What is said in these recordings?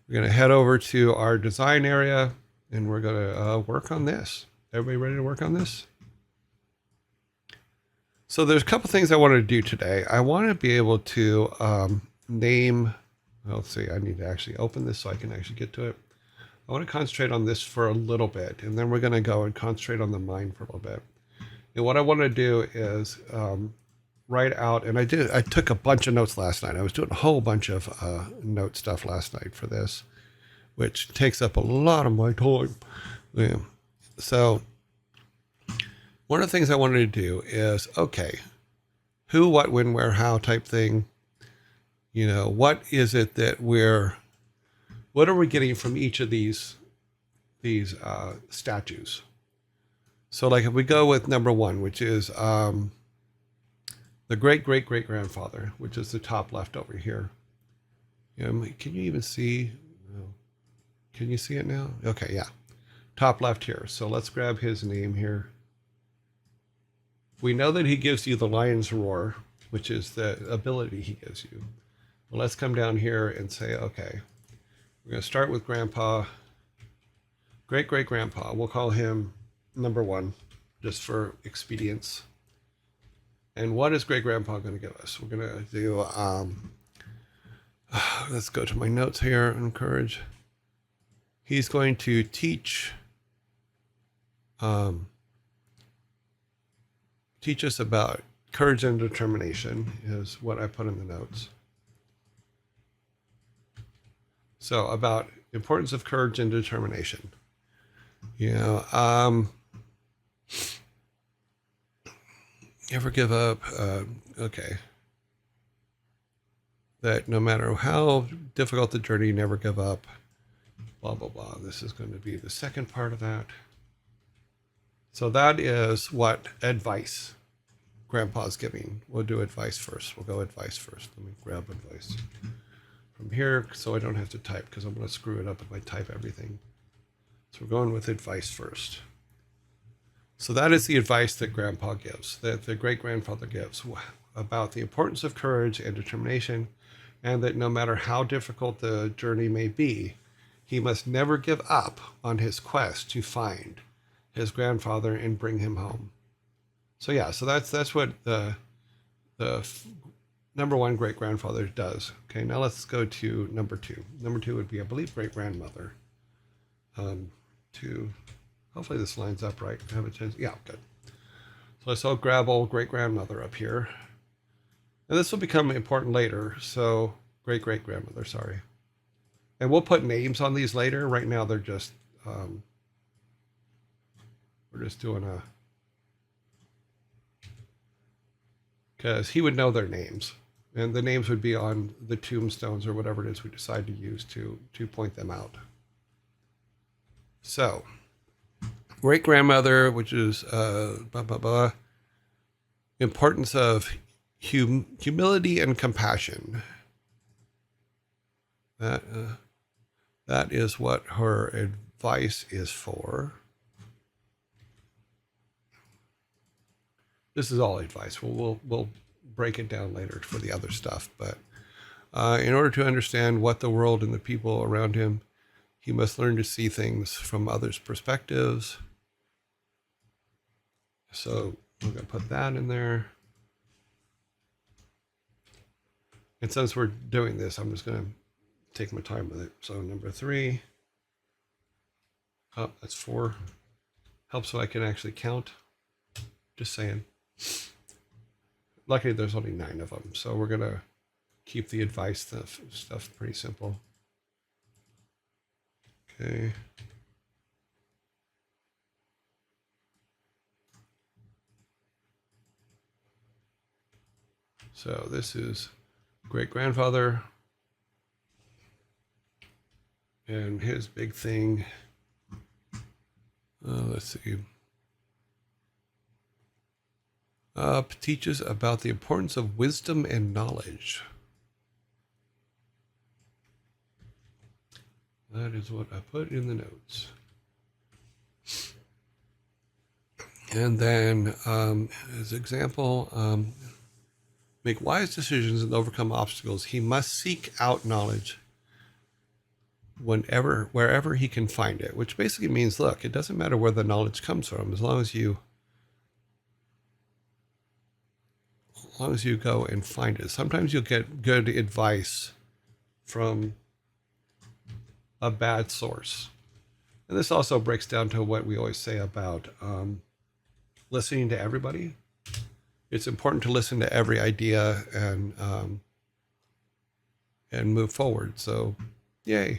We're going to head over to our design area and we're going to work on this. Everybody ready to work on this? So there's a couple things I wanted to do today. I want to be able to name, well, let's see, I need to actually open this so I can actually get to it. I want to concentrate on this for a little bit, and then we're going to go and concentrate on the mind for a little bit. And what I want to do is write out, and I took a bunch of notes last night. I was doing a whole bunch of note stuff last night for this, which takes up a lot of my time. Yeah. So one of the things I wanted to do is, okay, who, what, when, where, how type thing. You know, what is it that what are we getting from each of these statues? So like if we go with number one, which is the great-great-great-grandfather, which is the top left over here. Can you even see? Can you see it now? Okay, yeah. Top left here. So let's grab his name here. We know that he gives you the lion's roar, which is the ability he gives you. Well, let's come down here and say, okay, we're going to start with Grandpa, great-great-grandpa. We'll call him number one, just for expedience. And what is great-grandpa going to give us? We're going to do, let's go to my notes here, encourage. He's going to teach us about courage and determination is what I put in the notes. So about importance of courage and determination. Never give up. Okay. That no matter how difficult the journey, never give up. Blah, blah, blah. This is going to be the second part of that. So that is what advice Grandpa's giving. We'll do advice first. We'll go advice first. Let me grab advice from here so I don't have to type because I'm going to screw it up if I type everything. So we're going with advice first. So that is the advice that Grandpa gives, that the great-grandfather gives about the importance of courage and determination, and that no matter how difficult the journey may be, he must never give up on his quest to find his grandfather and bring him home. So yeah, so that's what the number one great-grandfather does. Okay, now let's go to number two. Number two would be, I believe, great-grandmother. Hopefully this lines up right. Have a chance. Yeah, good. So let's all grab old great-grandmother up here. And this will become important later. So great-great-grandmother, sorry. And we'll put names on these later. Right now they're just, we're just doing because he would know their names. And the names would be on the tombstones or whatever it is we decide to use to point them out. So, great-grandmother, which is importance of humility and compassion. That is what her advice is for. This is all advice. We'll break it down later for the other stuff. But in order to understand what the world and the people around him, he must learn to see things from others' perspectives. So we're going to put that in there. And since we're doing this, I'm just going to take my time with it. So number three. Oh, that's four. Helps so I can actually count. Just saying. Luckily, there's only 9 of them. So we're going to keep the advice stuff pretty simple. Okay. So this is great-grandfather. And his big thing, let's see. Teaches about the importance of wisdom and knowledge. That is what I put in the notes. And then, as example, make wise decisions and overcome obstacles. He must seek out knowledge wherever he can find it, which basically means, look, it doesn't matter where the knowledge comes from, as long as you go and find it. Sometimes you'll get good advice from a bad source. And this also breaks down to what we always say about listening to everybody. It's important to listen to every idea and move forward. So, yay.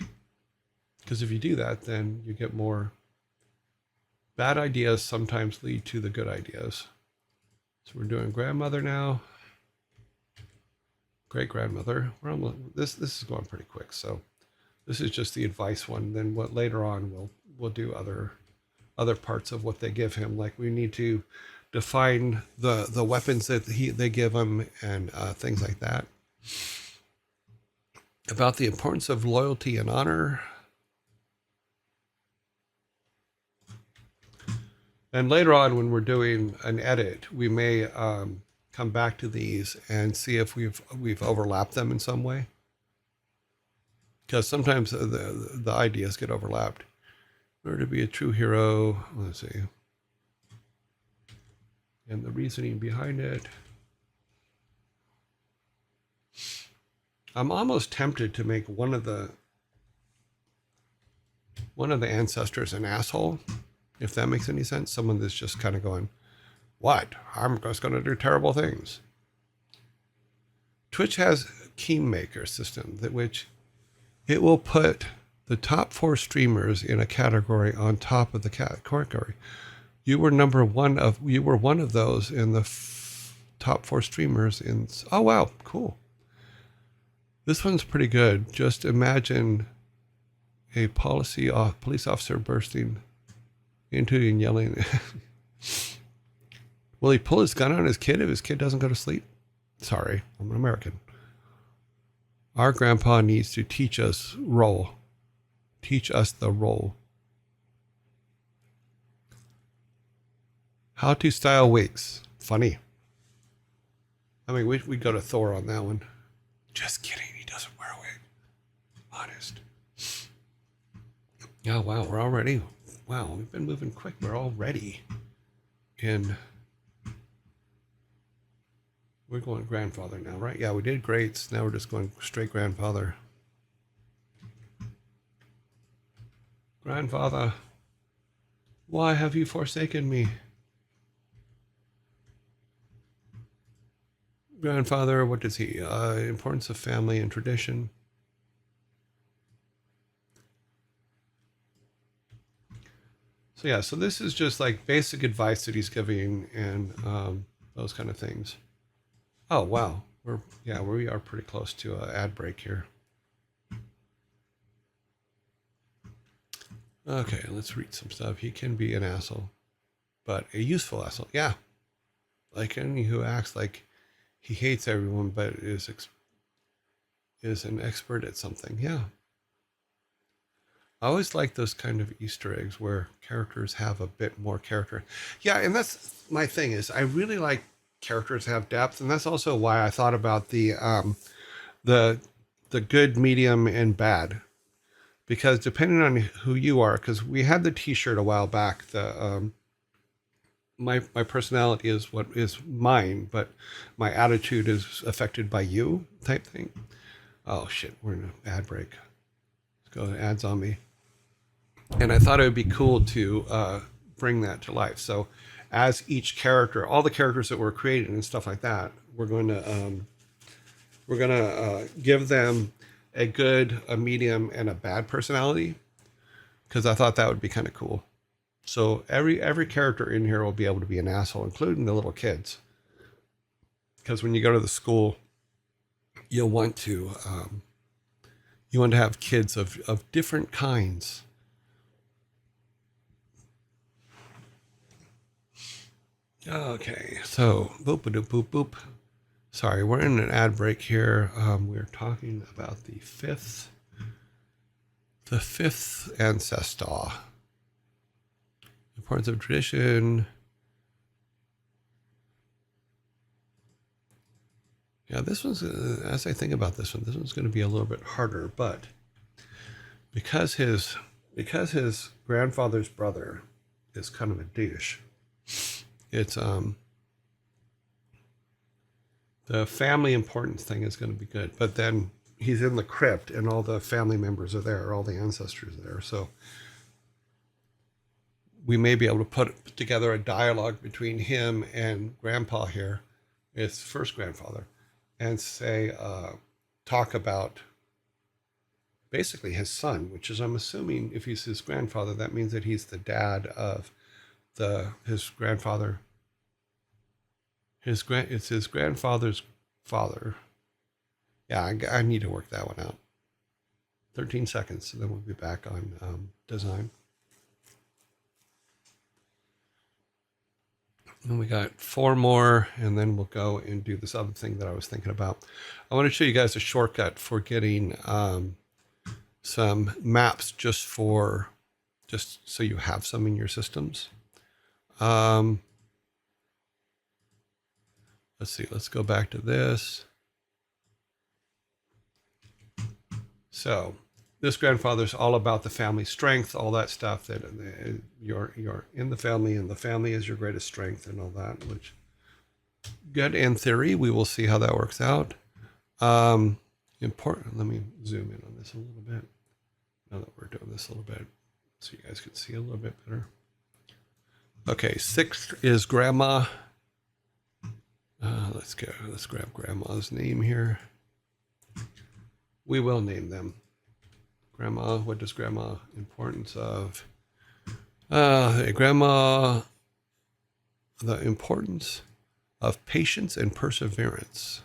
Because if you do that, then you get more. Bad ideas sometimes lead to the good ideas. So we're doing grandmother now. Great grandmother. This is going pretty quick. So this is just the advice one. Then what later on we'll do other parts of what they give him. Like we need to define the weapons that they give him and things like that. About the importance of loyalty and honor. And later on, when we're doing an edit, we may come back to these and see if we've overlapped them in some way. Because sometimes the ideas get overlapped. In order to be a true hero, let's see. And the reasoning behind it. I'm almost tempted to make one of the ancestors an asshole, if that makes any sense. Someone that's just kind of going, what? I'm just going to do terrible things. Twitch has a keymaker system that which it will put the top 4 streamers in a category on top of the category. You were one of those in the top 4 streamers in. Oh wow, cool. This one's pretty good. Just imagine a police officer bursting into you and yelling. Will he pull his gun on his kid if his kid doesn't go to sleep? Sorry, I'm an American. Our grandpa needs to teach us role. Teach us the role. How to style wigs. Funny. I mean, we go to Thor on that one. Just kidding. He doesn't wear a wig. Honest. Oh, wow. We're already. Wow. We've been moving quick. We're already in. We're going grandfather now, right? Yeah, we did greats. Now we're just going straight grandfather. Grandfather, why have you forsaken me? Grandfather, what does he? Importance of family and tradition. So yeah, so this is just like basic advice that he's giving and those kind of things. Oh wow, we are pretty close to an ad break here. Okay, let's read some stuff. He can be an asshole, but a useful asshole. Yeah, like any who acts like he hates everyone, but is an expert at something. Yeah. I always like those kind of Easter eggs where characters have a bit more character. Yeah, and that's my thing is I really like characters have depth, and that's also why I thought about the good, medium, and bad, because depending on who you are, because we had the T-shirt a while back. The my personality is what is mine, but my attitude is affected by you type thing. Oh shit, we're in an ad break. Let's go to ads on me. And I thought it would be cool to bring that to life. So as each character, all the characters that were created and stuff like that, we're going to give them a good, a medium, and a bad personality, because I thought that would be kind of cool. So every character in here will be able to be an asshole, including the little kids. Because when you go to the school, you'll want to have kids of different kinds. Okay, so boop boop boop boop. Sorry, we're in an ad break here. We're talking about the fifth ancestor. Importance of tradition. Yeah, this one's, as I think about this one's going to be a little bit harder, but because his grandfather's brother is kind of a douche. It's the family importance thing is going to be good, but then he's in the crypt and all the family members are there, all the ancestors are there, so we may be able to put together a dialogue between him and Grandpa here, his first grandfather, and say, talk about basically his son, which is, I'm assuming, if he's his grandfather, that means that he's the dad of his grandfather. It's his grandfather's father. Yeah, I need to work that one out. 13 seconds, and then we'll be back on design. And we got 4 more, and then we'll go and do this other thing that I was thinking about. I want to show you guys a shortcut for getting some maps just so you have some in your systems. Let's see, let's go back to this. So this grandfather's all about the family strength, all that stuff, that you're in the family and the family is your greatest strength and all that, which good in theory. We will see how that works out. Important. Let me zoom in on this a little bit now that we're doing this a little bit so you guys can see a little bit better. Okay, 6th is grandma. Let's grab grandma's name here. We will name them. Grandma, what does grandma, importance of? Grandma, the importance of patience and perseverance.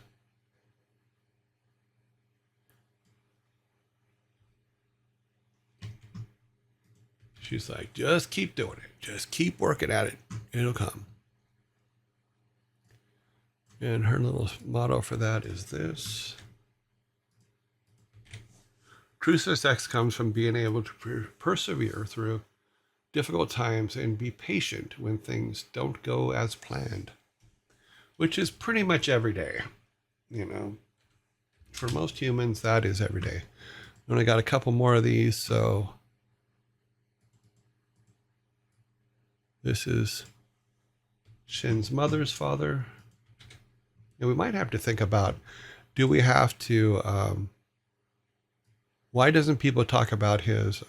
She's like, just keep doing it. Just keep working at it. It'll come. And her little motto for that is this. True success comes from being able to persevere through difficult times and be patient when things don't go as planned, which is pretty much every day. You know, for most humans, that is every day. I only got a couple more of these, so this is Shin's mother's father. And we might have to think about, do we have to, why doesn't people talk about his,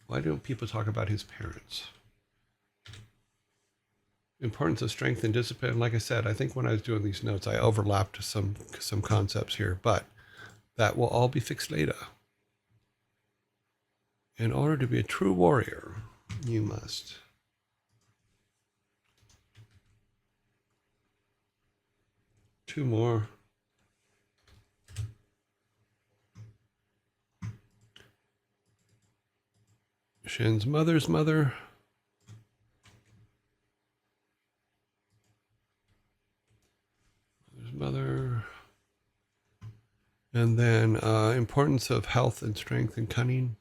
why don't people talk about his parents? Importance of strength and discipline. Like I said, I think when I was doing these notes, I overlapped some concepts here, but that will all be fixed later. In order to be a true warrior, you must. Two more. Shin's mother's mother. Mother's mother. And then importance of health and strength and cunning.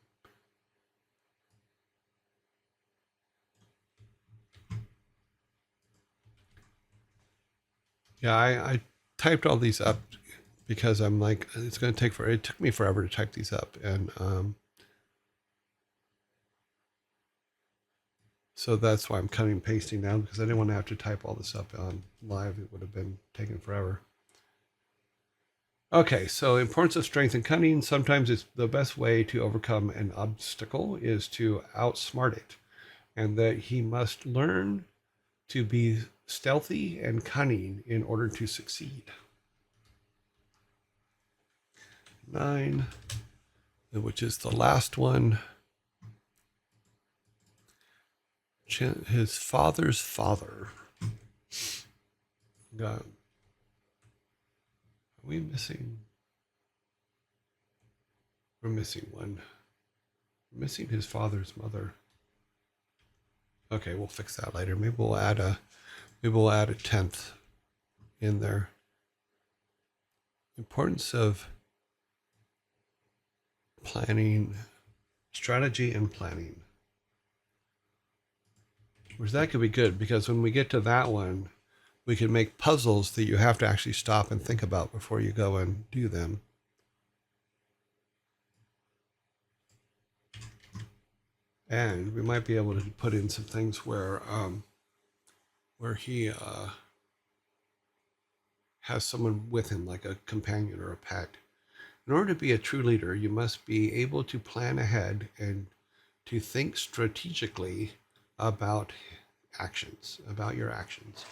Yeah, I typed all these up because I'm like, it's going to take forever. It took me forever to type these up. And so that's why I'm cutting and pasting down, because I didn't want to have to type all this up on live. It would have been taking forever. Okay, so importance of strength and cunning. Sometimes it's the best way to overcome an obstacle is to outsmart it. And that he must learn to be stealthy and cunning in order to succeed. 9, which is the last one. His father's father. God. Are we missing? We're missing one. We're missing his father's mother. Okay, we'll fix that later. Maybe we'll add a 10th in there. Importance of planning, strategy and planning. Which that could be good, because when we get to that one, we can make puzzles that you have to actually stop and think about before you go and do them. And we might be able to put in some things where he has someone with him, like a companion or a pet. In order to be a true leader, you must be able to plan ahead and to think strategically about your actions.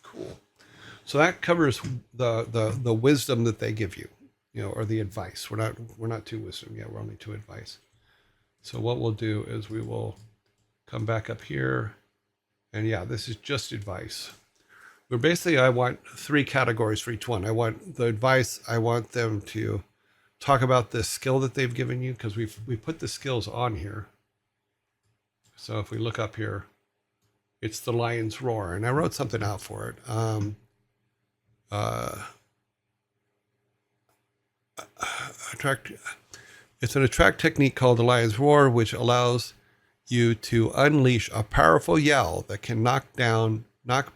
Cool. So that covers the wisdom that they give you, or the advice. We're not to wisdom yet. We're only to advice. So what we'll do is we will come back up here, and yeah, this is just advice. But basically, I want 3 categories for each one. I want the advice. I want them to talk about the skill that they've given you, because we put the skills on here. So if we look up here, it's the Lion's Roar, and I wrote something out for it. It's an attract technique called the Lion's Roar, which allows you to unleash a powerful yell that can knock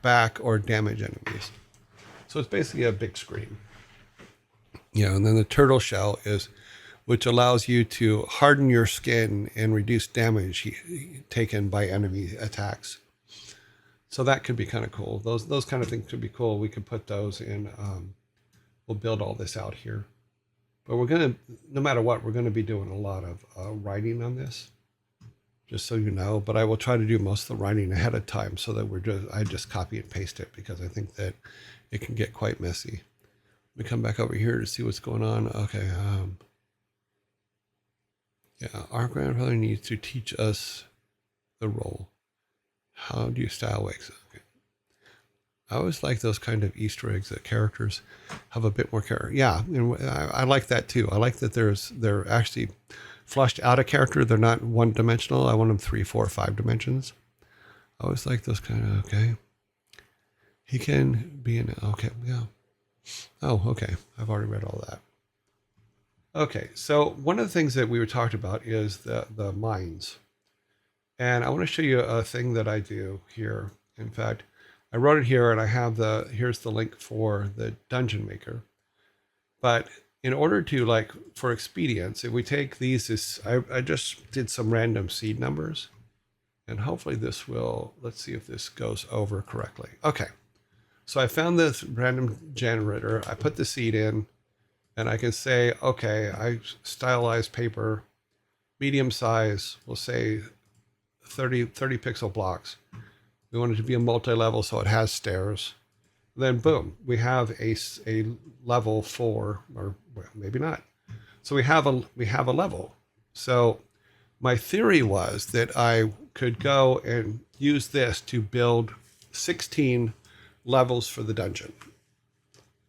back, or damage enemies. So it's basically a big scream. And then the Turtle Shell which allows you to harden your skin and reduce damage taken by enemy attacks. So that could be kind of cool. Those kind of things could be cool. We could put those in. We'll build all this out here. But no matter what, we're going to be doing a lot of writing on this, just so you know. But I will try to do most of the writing ahead of time, so that I just copy and paste it, because I think that it can get quite messy. Let me come back over here to see what's going on. Okay. Yeah, our grandfather needs to teach us the role. How do you style wigs? Okay. I always like those kind of Easter eggs that characters have a bit more character. Yeah, I like that too. I like that they're actually flushed out of character. They're not one-dimensional. I want them 3, 4, 5 dimensions. I always like those kind of, okay. He can be okay, yeah. Oh, okay. I've already read all that. Okay, so one of the things that we were talking about is the mines. And I want to show you a thing that I do here. In fact, I wrote it here, and I have here's the link for the Dungeon Maker. But in order to, for expedience, if we take these, I just did some random seed numbers. And hopefully let's see if this goes over correctly. Okay, so I found this random generator. I put the seed in, and I can say, okay, I stylized paper, medium size, we'll say 30 pixel blocks. We want it to be a multi-level, so it has stairs. Then boom, we have a level 4, or well, maybe not. So we have a level. So my theory was that I could go and use this to build 16 levels for the dungeon,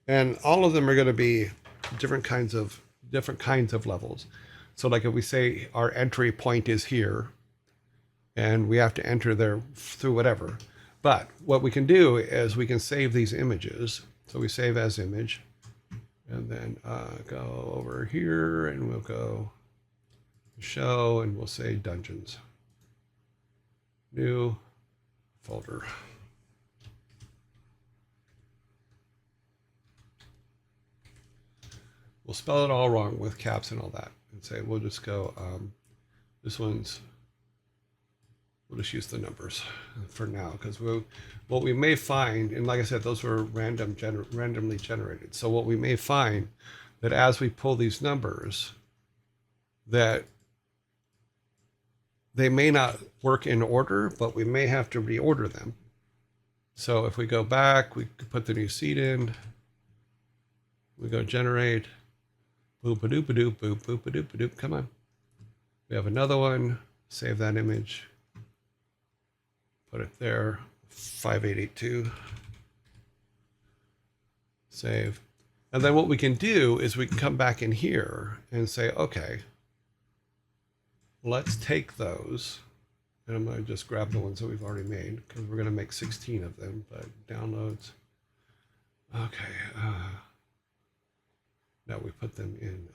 and all of them are going to be different kinds of levels. So like if we say our entry point is here, and we have to enter there through whatever. But what we can do is we can save these images. So we save as image, and then go over here, and we'll go show, and we'll say dungeons. New folder. We'll spell it all wrong with caps and all that, and say we'll just go, we'll just use the numbers for now, because what we may find, and like I said, those were randomly generated. So what we may find that as we pull these numbers, that they may not work in order, but we may have to reorder them. So if we go back, we put the new seed in, we go generate, boop-a-doop-a-doop, boop, boop-a-doop-a-doop, come on. We have another one, save that image. Put it there, 5882. Save. And then what we can do is we can come back in here and say, okay, let's take those. And I'm going to just grab the ones that we've already made, because we're going to make 16 of them, but downloads. Okay. Now we put them in.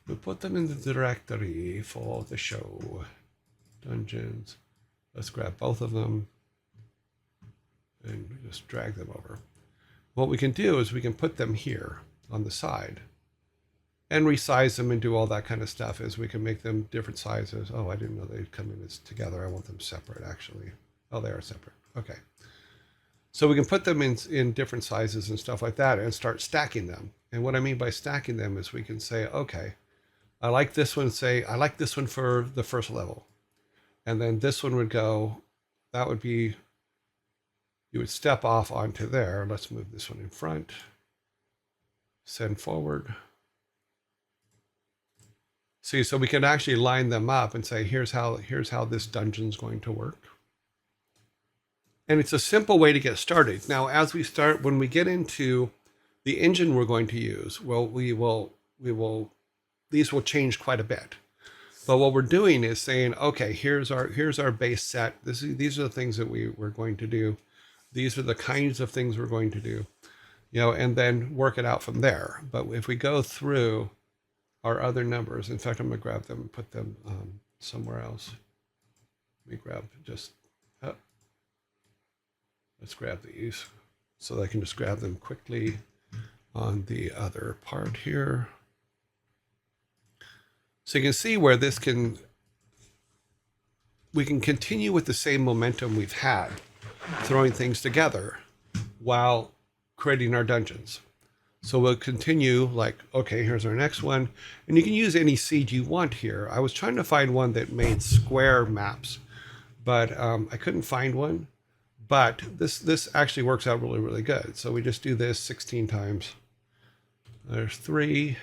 We put them in the directory for the show. Dungeons. Let's grab both of them and just drag them over. What we can do is we can put them here on the side. and resize them and do all that kind of stuff. Is we can make them different sizes. Oh, I didn't know they'd come in as together. I want them separate, actually. Oh, they are separate. Okay. So we can put them in different sizes and stuff like that and start stacking them. And what I mean by stacking them is we can say, okay, I like this one, say, I like this one for the first level. And then this one would go, that would be, you would step off onto there. Let's move this one in front. Send forward. See, so we can actually line them up and say, here's how this dungeon's going to work. And it's a simple way to get started. Now, as we start, when we get into the engine we're going to use, well, these will change quite a bit. But what we're doing is saying, okay, here's our base set. These are the things that we're going to do. These are the kinds of things we're going to do, and then work it out from there. But if we go through our other numbers, in fact, I'm going to grab them and put them somewhere else. Let me grab let's grab these so that I can just grab them quickly on the other part here. So you can see where we can continue with the same momentum we've had, throwing things together while creating our dungeons. So we'll continue like, okay, here's our next one. And you can use any seed you want here. I was trying to find one that made square maps, but I couldn't find one. But this actually works out really, really good. So we just do this 16 times. There's 3,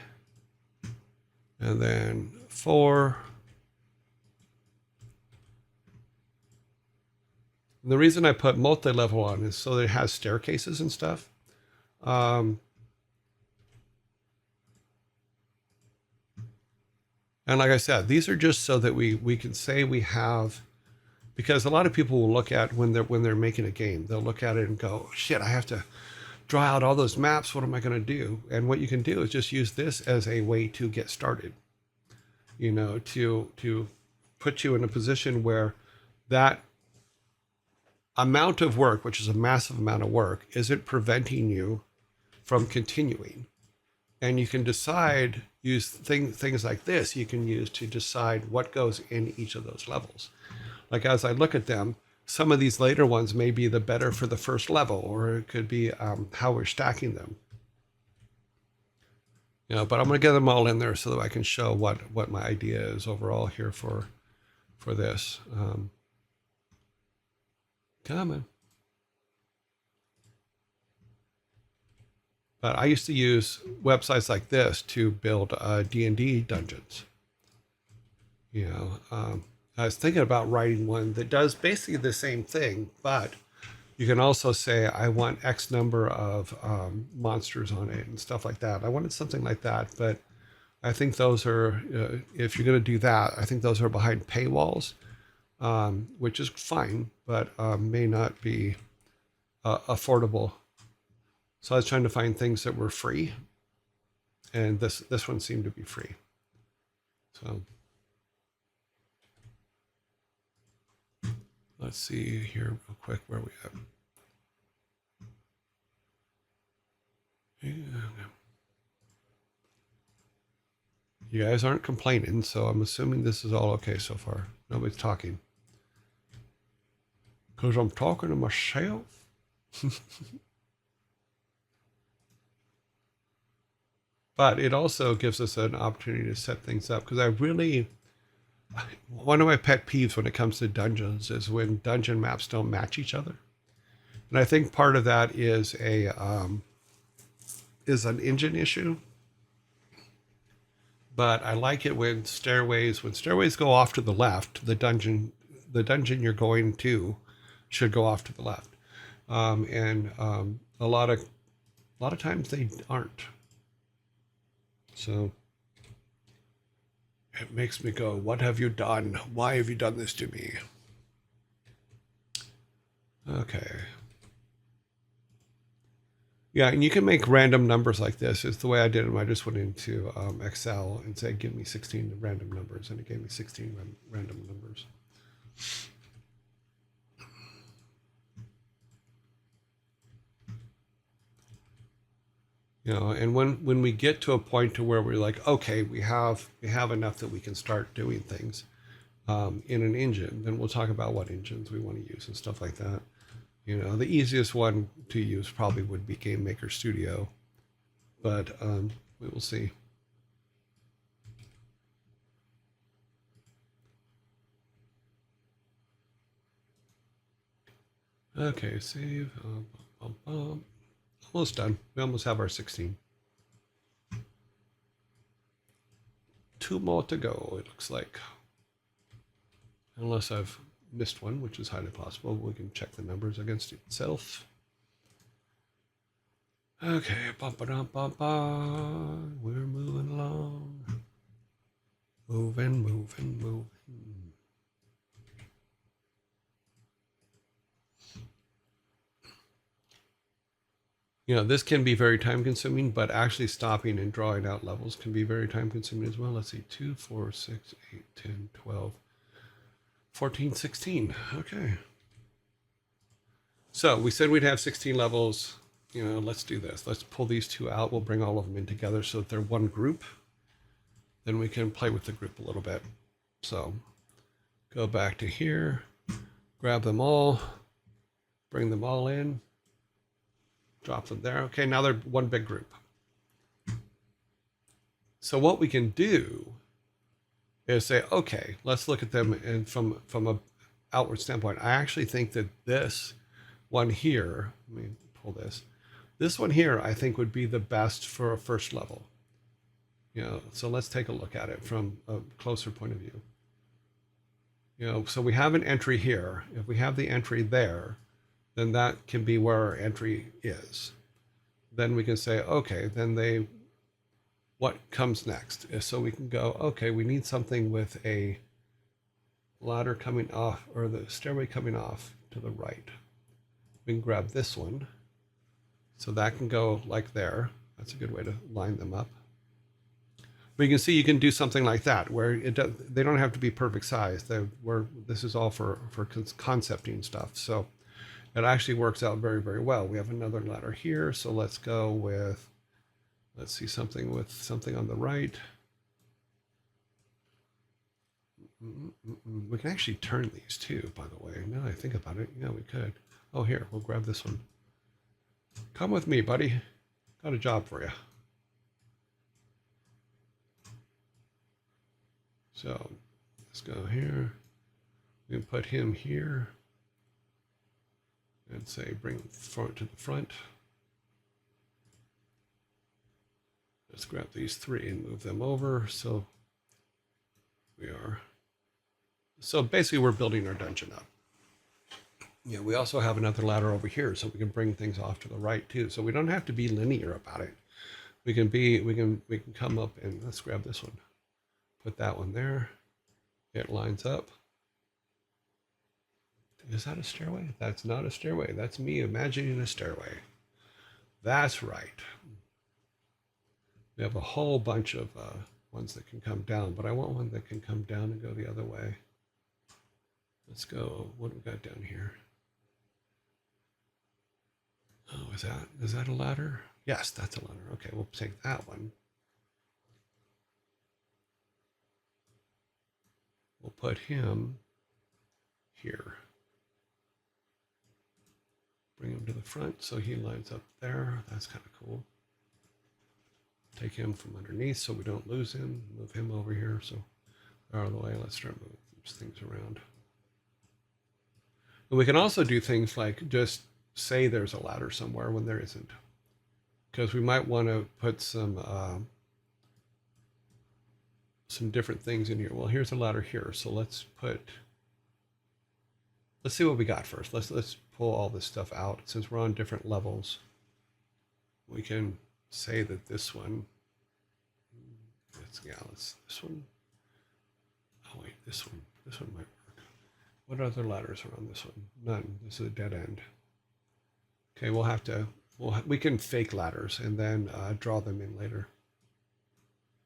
and then 4. And the reason I put multi-level on is so that it has staircases and stuff. And like I said, these are just so that we can say we have, because a lot of people will look at when they're making a game, they'll look at it and go, shit, I have to draw out all those maps. What am I going to do? And what you can do is just use this as a way to get started, to put you in a position where that amount of work, which is a massive amount of work, isn't preventing you from continuing. And you can decide, use things like this, you can use to decide what goes in each of those levels. Like as I look at them, some of these later ones may be the better for the first level, or it could be how we're stacking them. But I'm going to get them all in there so that I can show what my idea is overall here for this. Come on. But I used to use websites like this to build D&D dungeons. I was thinking about writing one that does basically the same thing, but you can also say, I want X number of monsters on it and stuff like that. I wanted something like that, but I think those are, if you're going to do that, I think those are behind paywalls, which is fine, but may not be affordable. So I was trying to find things that were free, and this one seemed to be free. So let's see here real quick where we at. You guys aren't complaining, so I'm assuming this is all okay so far. Nobody's talking. Because I'm talking to myself. But it also gives us an opportunity to set things up, because one of my pet peeves when it comes to dungeons is when dungeon maps don't match each other. And I think part of that is an engine issue. But I like it when stairways go off to the left, the dungeon you're going to should go off to the left. And a lot of times they aren't. So it makes me go, what have you done? Why have you done this to me? Okay. Yeah, and you can make random numbers like this. It's the way I did them. I just went into Excel and said, give me 16 random numbers. And it gave me 16 random numbers. You know, and when we get to a point to where we're like, okay, we have enough that we can start doing things in an engine, then we'll talk about what engines we want to use and stuff like that. You know, the easiest one to use probably would be Game Maker Studio, but we will see. Okay, save. Almost done. We almost have our 16. 2 more to go, it looks like. Unless I've missed one, which is highly possible. We can check the numbers against itself. Okay, we're moving along. Moving. You know, this can be very time consuming, but actually stopping and drawing out levels can be very time consuming as well. Let's see, 2, 4, 6, 8, 10, 12, 14, 16. Okay. So we said we'd have 16 levels. You know, let's do this. Let's pull these two out. We'll bring all of them in together so that they're one group. Then we can play with the group a little bit. So go back to here, grab them all, bring them all in, drop them there. Okay, now they're one big group. So what we can do is say, okay, let's look at them and from a outward standpoint. I actually think that this one here, let me pull this one here, I think would be the best for a first level. You know, so let's take a look at it from a closer point of view. You know, so we have an entry here. If we have the entry there, then that can be where our entry is. Then we can say, okay, then what comes next? So we can go, okay, we need something with a ladder coming off or the stairway coming off to the right. We can grab this one. So that can go like there. That's a good way to line them up. But you can see you can do something like that where they don't have to be perfect size. This is all for concepting stuff. So it actually works out very, very well. We have another ladder here. So let's go with, let's see, something with something on the right. We can actually turn these too, by the way. Now that I think about it, yeah, we could. Oh, here, we'll grab this one. Come with me, buddy. Got a job for you. So let's go here. We can put him here and say bring front to the front. Let's grab these three and move them over. So basically we're building our dungeon up. Yeah, we also have another ladder over here, so we can bring things off to the right too. So we don't have to be linear about it. We can come up and let's grab this one. Put that one there. It lines up. Is that a stairway? That's not a stairway. That's me imagining a stairway. That's right. We have a whole bunch of ones that can come down, but I want one that can come down and go the other way. Let's go. What do we got down here? Oh, is that a ladder? Yes, that's a ladder. Okay, we'll take that one. We'll put him here. Bring him to the front so he lines up there. That's kind of cool. Take him from underneath so we don't lose him. Move him over here so they're out of the way. Let's start moving these things around. And we can also do things like just say there's a ladder somewhere when there isn't. Because we might want to put some different things in here. Well, here's a ladder here. So let's see what we got first. Let's pull all this stuff out. Since we're on different levels, we can say that this one, this one. Oh wait, this one might work. What other ladders are on this one? None. This is a dead end. Okay, we can fake ladders and then draw them in later.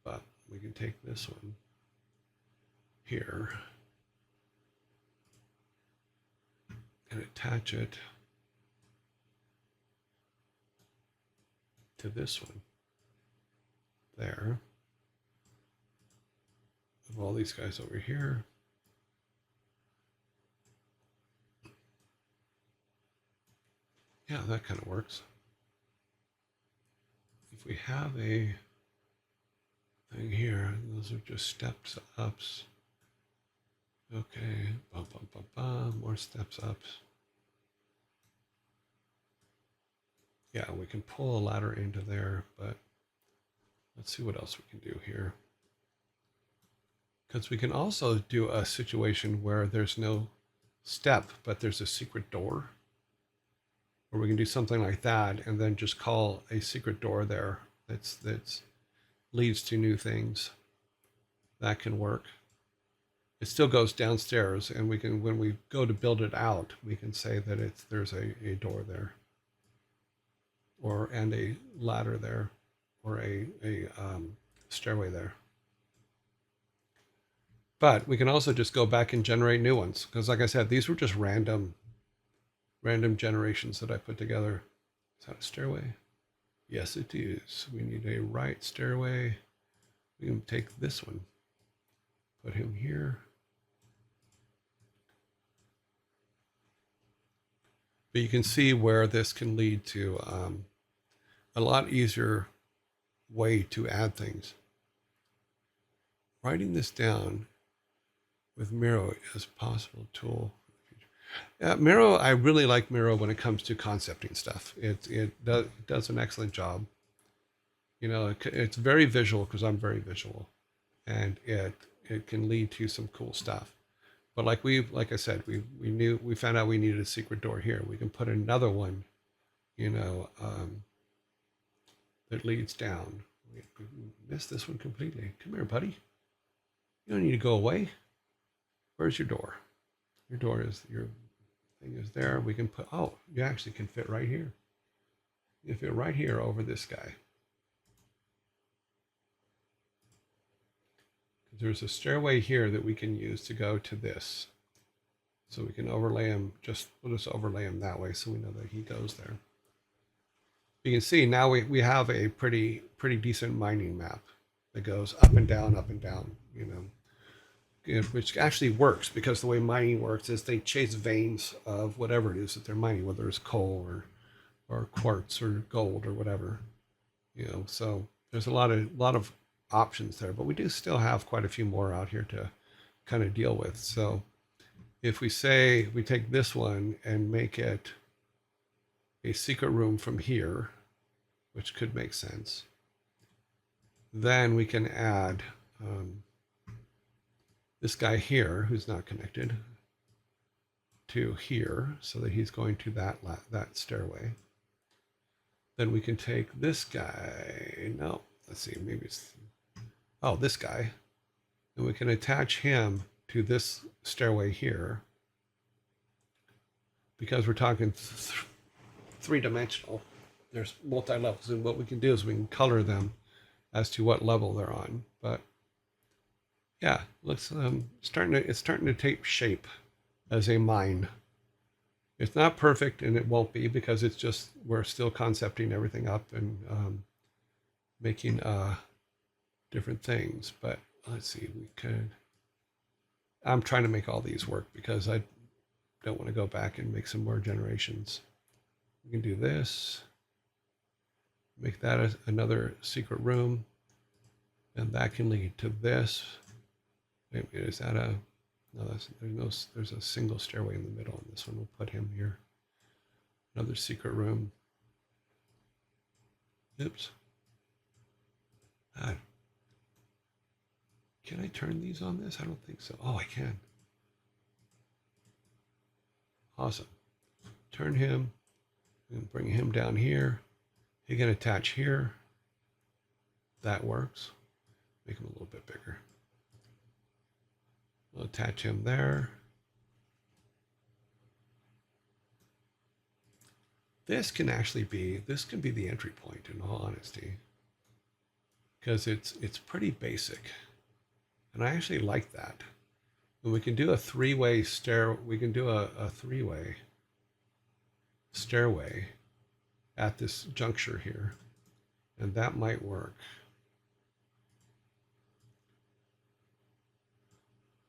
But we can take this one here and attach it to this one. there. Of all these guys over here. Yeah, that kind of works. If we have a thing here, those are just steps ups. Okay, bum, bum, bum, bum, more steps ups. Yeah, we can pull a ladder into there, but let's see what else we can do here. Because we can also do a situation where there's no step, but there's a secret door. Or we can do something like that and then just call a secret door there that's leads to new things. That can work. It still goes downstairs, and we can, when we go to build it out, we can say that there's a door there, and a ladder there, or a stairway there. But we can also just go back and generate new ones, because like I said, these were just random generations that I put together. Is that a stairway? Yes, it is. We need a right stairway. We can take this one, put him here. But you can see where this can lead to a lot easier way to add things. Writing this down with Miro is a possible tool. Miro, I really like Miro when it comes to concepting stuff. It does an excellent job. You know, it's very visual because I'm very visual, and it can lead to some cool stuff. But like I said, we found out we needed a secret door here. We can put another one, you know, that leads down. We missed this one completely. Come here, buddy. You don't need to go away. Where's your door? Your door is, your thing is there. We can put, oh, you actually can fit right here. You can fit right here over this guy. There's a stairway here that we can use to go to this. So we can overlay him, we'll just overlay him that way so we know that he goes there. You can see now we have a pretty decent mining map that goes up and down, you know, which actually works, because the way mining works is they chase veins of whatever it is that they're mining, whether it's coal or quartz or gold or whatever, you know. So there's a lot of options there, but we do still have quite a few more out here to kind of deal with. So if we say we take this one and make it a secret room from here, which could make sense, then we can add this guy here who's not connected to here, so that he's going to that stairway. Then we can take this guy, no, let's see, maybe it's, oh, this guy, and we can attach him to this stairway here, because we're talking three-dimensional. There's multi-levels, and what we can do is we can color them as to what level they're on. But yeah, let's it's starting to take shape as a mine. It's not perfect, and it won't be, because it's just, we're still concepting everything up and making different things. But let's see, we could, I'm trying to make all these work because I don't want to go back and make some more generations. We can do this, make that another secret room, and that can lead to this. Wait, is that a, no, there's a single stairway in the middle, and this one, we'll put him here. Another secret room. Oops. Can I turn these on this? I don't think so. Oh, I can. Awesome. Turn him and bring him down here. He can attach here. That works. Make him a little bit bigger. We'll attach him there. This can be the entry point, in all honesty, because it's pretty basic, and I actually like that. And we can do a three-way stair. We can do a three-way stairway at this juncture here, and that might work.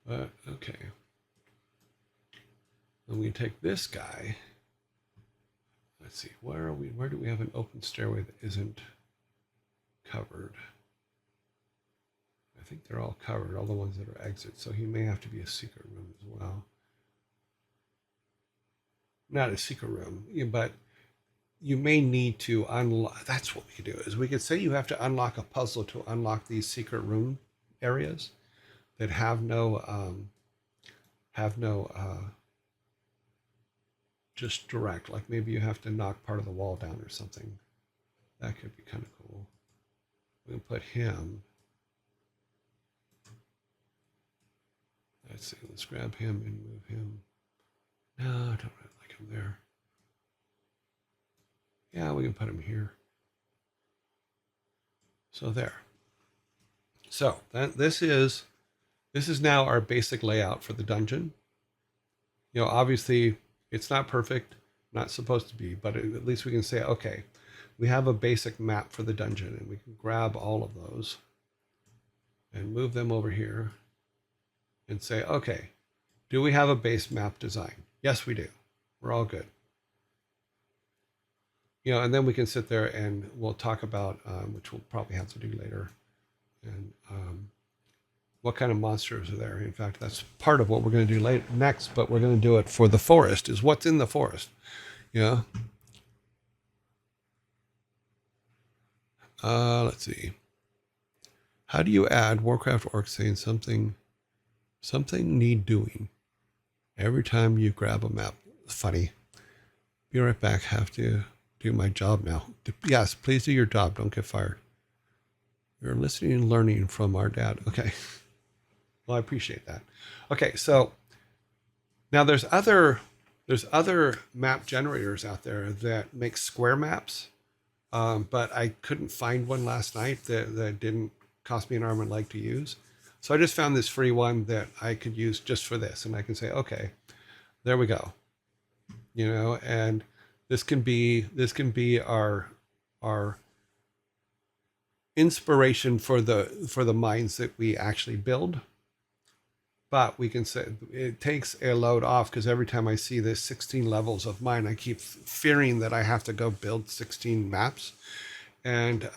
But okay. And we take this guy. Let's see, where are we? Where do we have an open stairway that isn't covered? I think they're all covered, all the ones that are exits. So he may have to be a secret room as well. Not a secret room, but you may need to unlock. That's what we could do. Is we could say you have to unlock a puzzle to unlock these secret room areas that have no just direct. Like maybe you have to knock part of the wall down or something. That could be kind of cool. We can put him. Let's see. Let's grab him and move him. No, I don't really like him there. Yeah, we can put him here. So there. So this is now our basic layout for the dungeon. You know, obviously it's not perfect, not supposed to be, but at least we can say, okay, we have a basic map for the dungeon, and we can grab all of those and move them over here and say, okay, do we have a base map design? Yes, we do. We're all good. You know, and then we can sit there and we'll talk about, which we'll probably have to do later, and what kind of monsters are there. In fact, that's part of what we're going to do next, but we're going to do it for the forest, is what's in the forest. Yeah. Let's see. How do you add Warcraft Orc saying something need doing every time you grab a map? Funny. Be right back. Have to do my job now. Yes, please do your job. Don't get fired. You're listening and learning from our dad. Okay. Well, I appreciate that. Okay, so now there's other map generators out there that make square maps, but I couldn't find one last night that didn't cost me an arm and leg to use. So I just found this free one that I could use just for this, and I can say, okay, there we go. You know, and this can be our inspiration for the minds that we actually build. But we can say it takes a load off, because every time I see this 16 levels of mine, I keep fearing that I have to go build 16 maps. And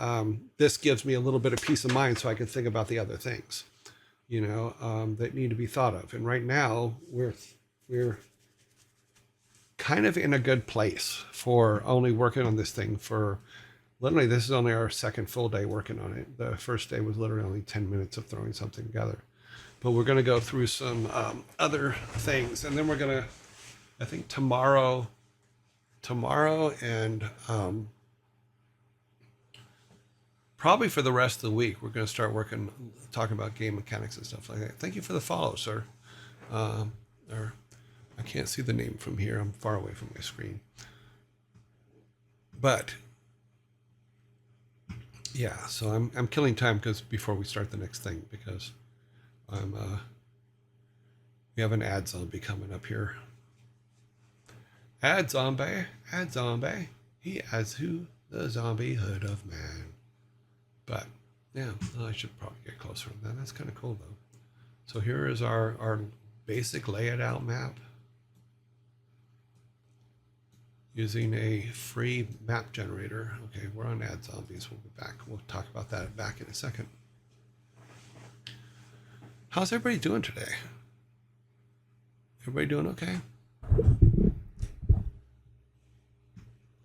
this gives me a little bit of peace of mind so I can think about the other things, you know, that need to be thought of. And right now we're kind of in a good place for only working on this thing for literally, this is only our second full day working on it. The first day was literally only 10 minutes of throwing something together. But we're going to go through some other things, and then we're going to, I think tomorrow and probably for the rest of the week, we're going to start talking about game mechanics and stuff like that. Thank you for the follow, sir. Or I can't see the name from here. I'm far away from my screen. But yeah, so I'm killing time before we start the next thing, because we have an ad zombie coming up here. Ad zombie. He adds who? The zombie hood of man. But yeah, I should probably get closer than that. That's kind of cool though. So here is our basic layout out map using a free map generator. Okay, we're on ad zombies. We'll be back. We'll talk about that back in a second. How's everybody doing today? Everybody doing okay?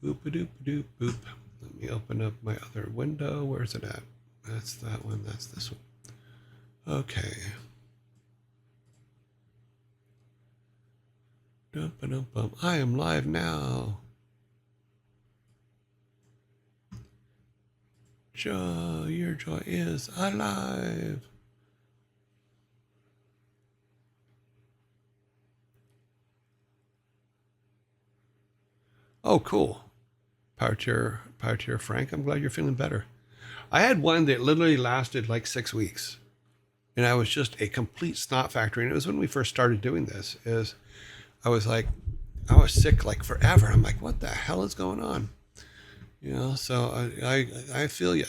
Boop-a-doop-a-doop, boop. Let me open up my other window. Where's it at? That's that one. That's this one. Okay. Dum-ba-dum-bum. I am live now. Joy, your joy is alive. Oh, cool. Power tier Frank. I'm glad you're feeling better. I had one that literally lasted like 6 weeks, and I was just a complete snot factory. And it was when we first started doing this. I was sick like forever. I'm like, what the hell is going on? You know. So I feel you.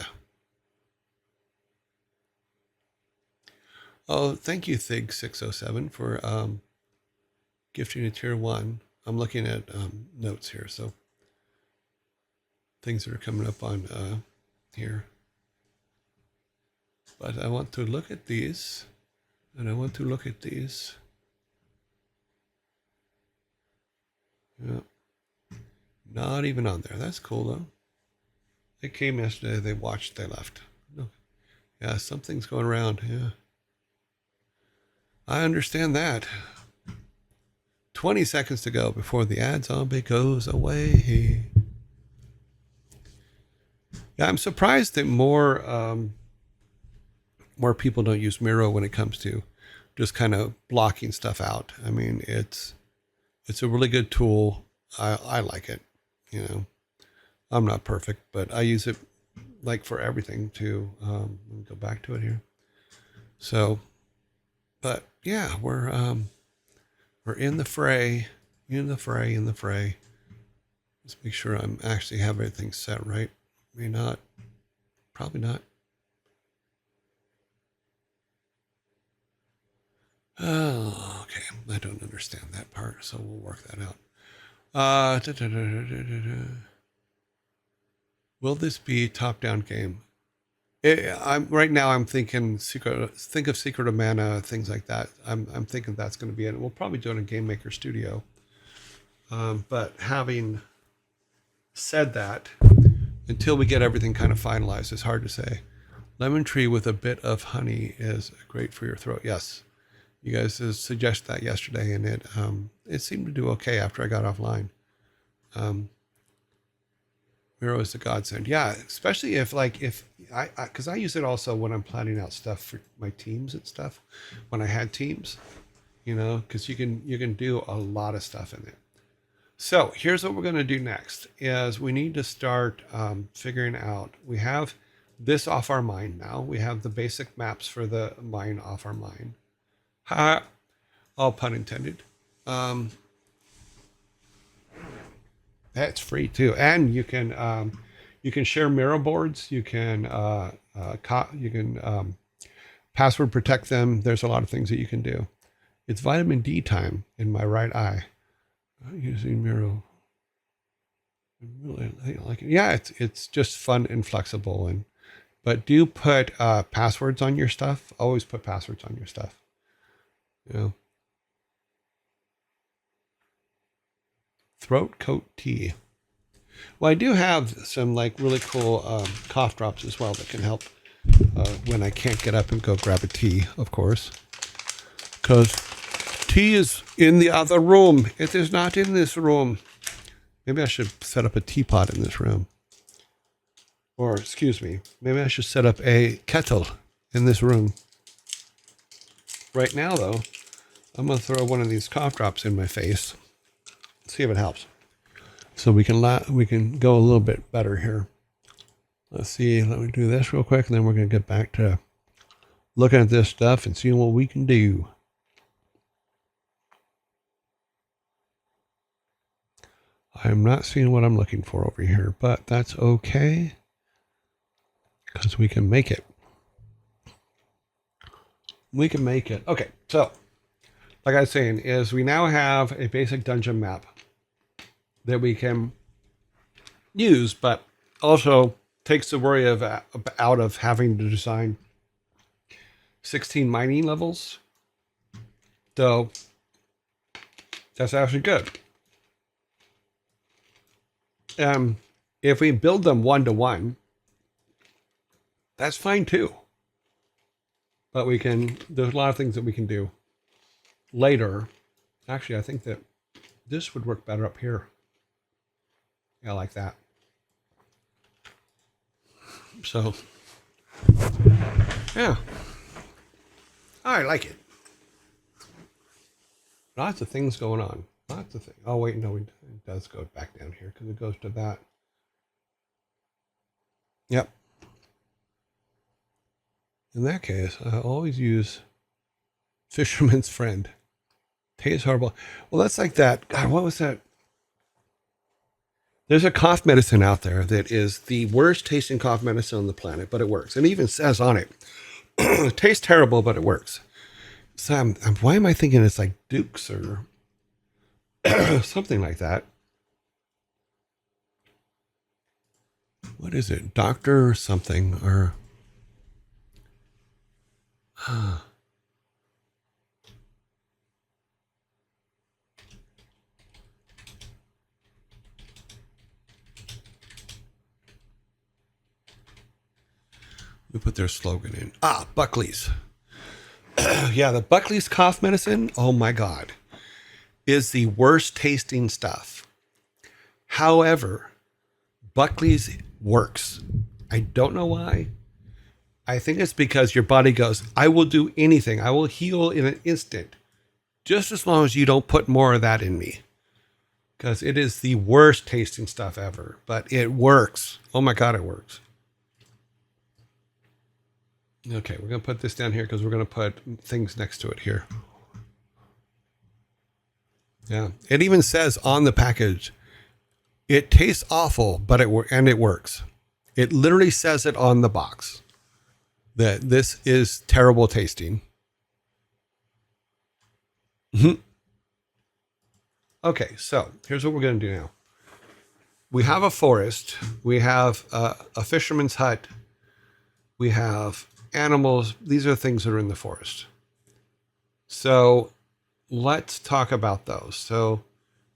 Oh, thank you, Thig607, for gifting a tier 1. I'm looking at notes here, so things that are coming up on here. But I want to look at these, and I want to look at these. Yeah. Not even on there. That's cool, though. They came yesterday, they watched, they left. No. Yeah, something's going around. Yeah. I understand that. 20 seconds to go before the ad zombie goes away. Yeah, I'm surprised that more people don't use Miro when it comes to just kind of blocking stuff out. I mean, it's a really good tool. I like it. You know, I'm not perfect, but I use it like for everything too. Let me go back to it here. So, but yeah, we're in the fray, in the fray. Let's make sure I'm actually have everything set right. May not, probably not. Oh, okay. I don't understand that part, so we'll work that out. Will this be top-down game? Right now. I'm thinking think of Secret of Mana, things like that. I'm thinking that's going to be it. We'll probably do it in Game Maker Studio. But having said that, until we get everything kind of finalized, it's hard to say. Lemon tree with a bit of honey is great for your throat. Yes, you guys suggested that yesterday, and it seemed to do okay after I got offline. Miro is a godsend. Yeah, especially if because I use it also when I'm planning out stuff for my teams and stuff. When I had teams, you know, because you can do a lot of stuff in it. So here's what we're going to do next: is we need to start figuring out. We have this off our mind now. We have the basic maps for the mine off our mind. Ha! All pun intended. That's free too, and you can share Miro boards. You can password protect them. There's a lot of things that you can do. It's vitamin D time in my right eye. Using Miro, really I like it. Yeah, it's just fun and flexible, but do put passwords on your stuff. Always put passwords on your stuff. You know. Throat coat tea. Well, I do have some like really cool cough drops as well that can help when I can't get up and go grab a tea, of course. Because tea is in the other room. It is not in this room. Maybe I should set up a teapot in this room. Or, excuse me, maybe I should set up a kettle in this room. Right now, though, I'm going to throw one of these cough drops in my face. See if it helps. So we can go a little bit better here. Let's see. Let me do this real quick, and then we're going to get back to looking at this stuff and seeing what we can do. I'm not seeing what I'm looking for over here, but that's okay because we can make it. We can make it. Okay, so like I was saying, is we now have a basic dungeon map that we can use, but also takes the worry out of having to design 16 mining levels. So that's actually good. If we build them 1-to-1, that's fine too. But there's a lot of things that we can do later. Actually, I think that this would work better up here. Yeah, like that. So, yeah. I like it. Lots of things going on. Lots of things. Oh, wait, no, it does go back down here because it goes to that. Yep. In that case, I always use Fisherman's Friend. Tastes horrible. Well, that's like that. God, what was that? There's a cough medicine out there that is the worst tasting cough medicine on the planet, but it works. And it even says on it, it tastes terrible, but it works. So why am I thinking it's like Dukes or something like that? What is it? Doctor something or we put their slogan in. Buckley's. Yeah, the Buckley's cough medicine, oh my God, is the worst tasting stuff. However, Buckley's works. I don't know why. I think it's because your body goes, I will do anything. I will heal in an instant, just as long as you don't put more of that in me. Because it is the worst tasting stuff ever, but it works. Oh my God, it works. Okay, we're going to put this down here because we're going to put things next to it here. Yeah, it even says on the package, it tastes awful, but it works. It literally says it on the box that this is terrible tasting. Mm-hmm. Okay, so here's what we're going to do now. We have a forest. We have a fisherman's hut. We have animals. These are things that are in the forest. So let's talk about those. So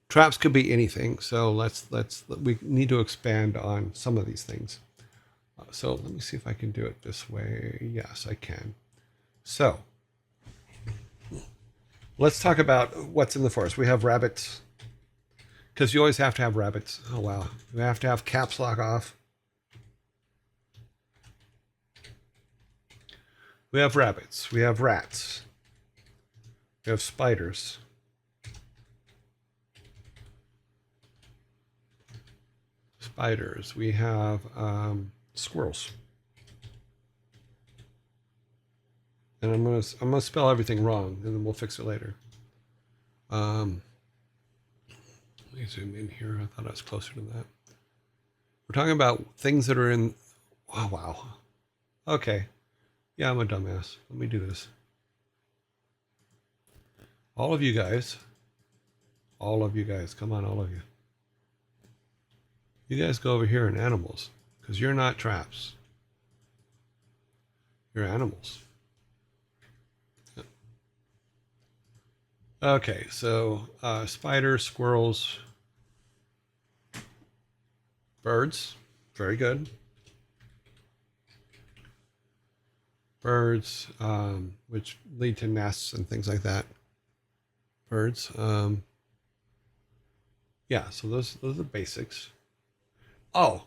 traps could be anything. So we need to expand on some of these things. So let me see if I can do it this way. Yes, I can. So let's talk about what's in the forest. We have rabbits, because you always have to have rabbits. Oh, wow. We have to have caps lock off. We have rabbits. We have rats. We have spiders. We have squirrels. And I'm gonna spell everything wrong, and then we'll fix it later. Let me zoom in here. I thought I was closer to that. We're talking about things that are in. Oh, wow. Okay. Yeah, I'm a dumbass. Let me do this. All of you guys, come on, all of you. You guys go over here in animals, because you're not traps. You're animals. Okay, so spiders, squirrels, birds, very good. Birds, which lead to nests and things like that. Birds, yeah. So those are the basics. Oh,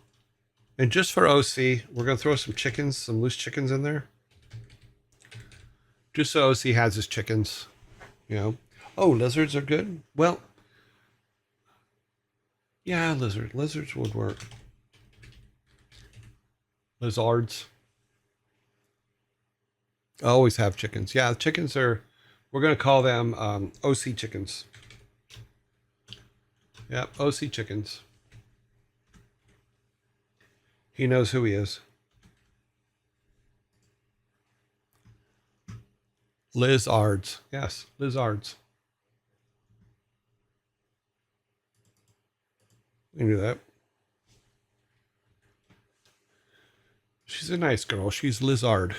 and just for OC, we're gonna throw some chickens, some loose chickens in there, just so OC has his chickens. You know. Oh, lizards are good. Well, yeah, lizards would work. Lizards. I always have chickens. Yeah, chickens are. We're gonna call them OC chickens. Yep, OC chickens. He knows who he is. Lizards. Yes, lizards. We knew that. She's a nice girl. She's lizard.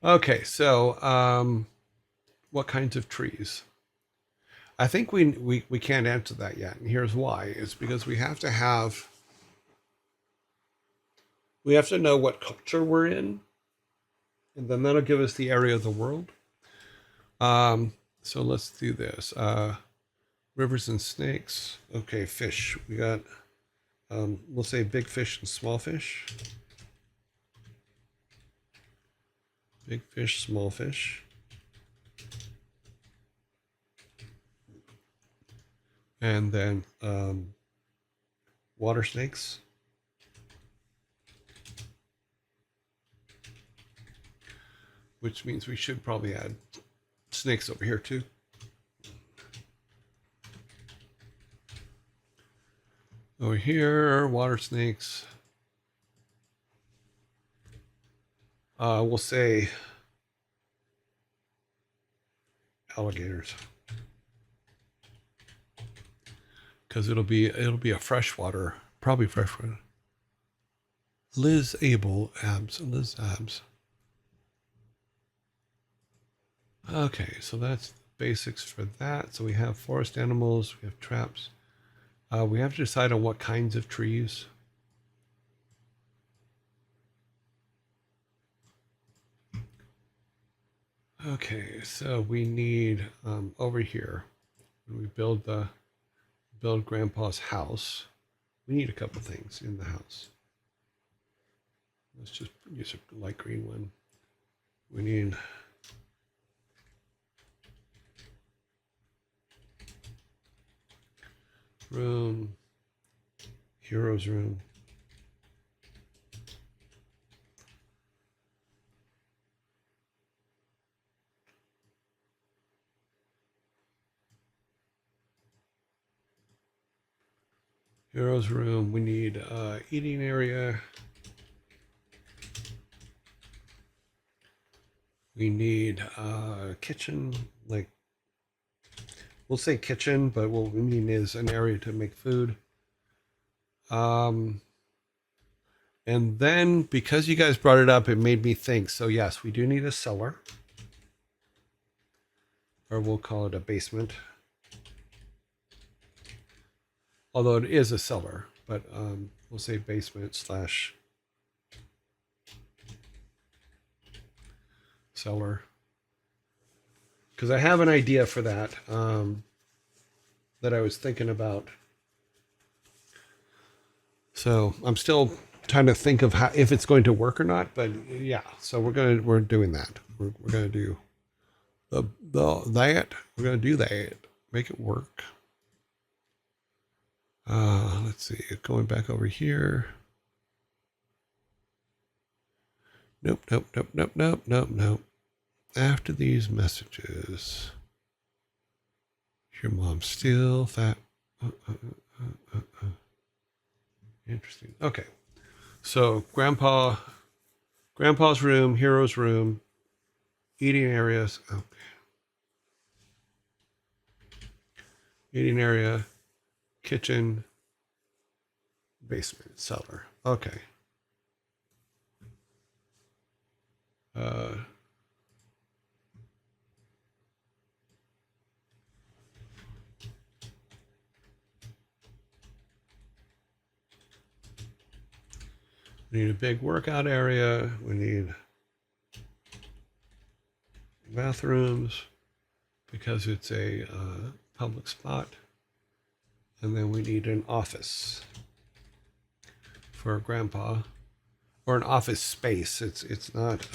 Okay, so what kinds of trees? I think we can't answer that yet, and here's why. It's because we have to know what culture we're in, and then that'll give us the area of the world. So let's do this. Rivers and snakes. Okay, fish. We got we'll say big fish and small fish. Big fish, small fish. And then water snakes. Which means we should probably add snakes over here too. Over here, water snakes. We'll say alligators, because it'll be a freshwater, probably freshwater. Liz Abs. Okay, so that's basics for that. So we have forest animals, we have traps. We have to decide on what kinds of trees. Okay, so we need over here when we build Grandpa's house. We need a couple things in the house. Let's just use a light green one. We need room, hero's room. Hero's room. We need eating area. We need kitchen, like we'll say kitchen, but what we mean is an area to make food. And then because you guys brought it up, it made me think. So yes, we do need a cellar, or we'll call it a basement. Although it is a cellar, but we'll say basement slash cellar. Because I have an idea for that that I was thinking about. So I'm still trying to think of how, if it's going to work or not. But yeah, so we're doing that. We're gonna do that. We're gonna do that. Make it work. Let's see. Going back over here. Nope. After these messages, your mom's still fat. Interesting. Okay. So Grandpa's room, Hero's room, eating areas. Okay. Eating area, kitchen, basement, cellar. Okay. We need a big workout area. We need bathrooms because it's a public spot. And then we need an office for Grandpa, or an office space. It's not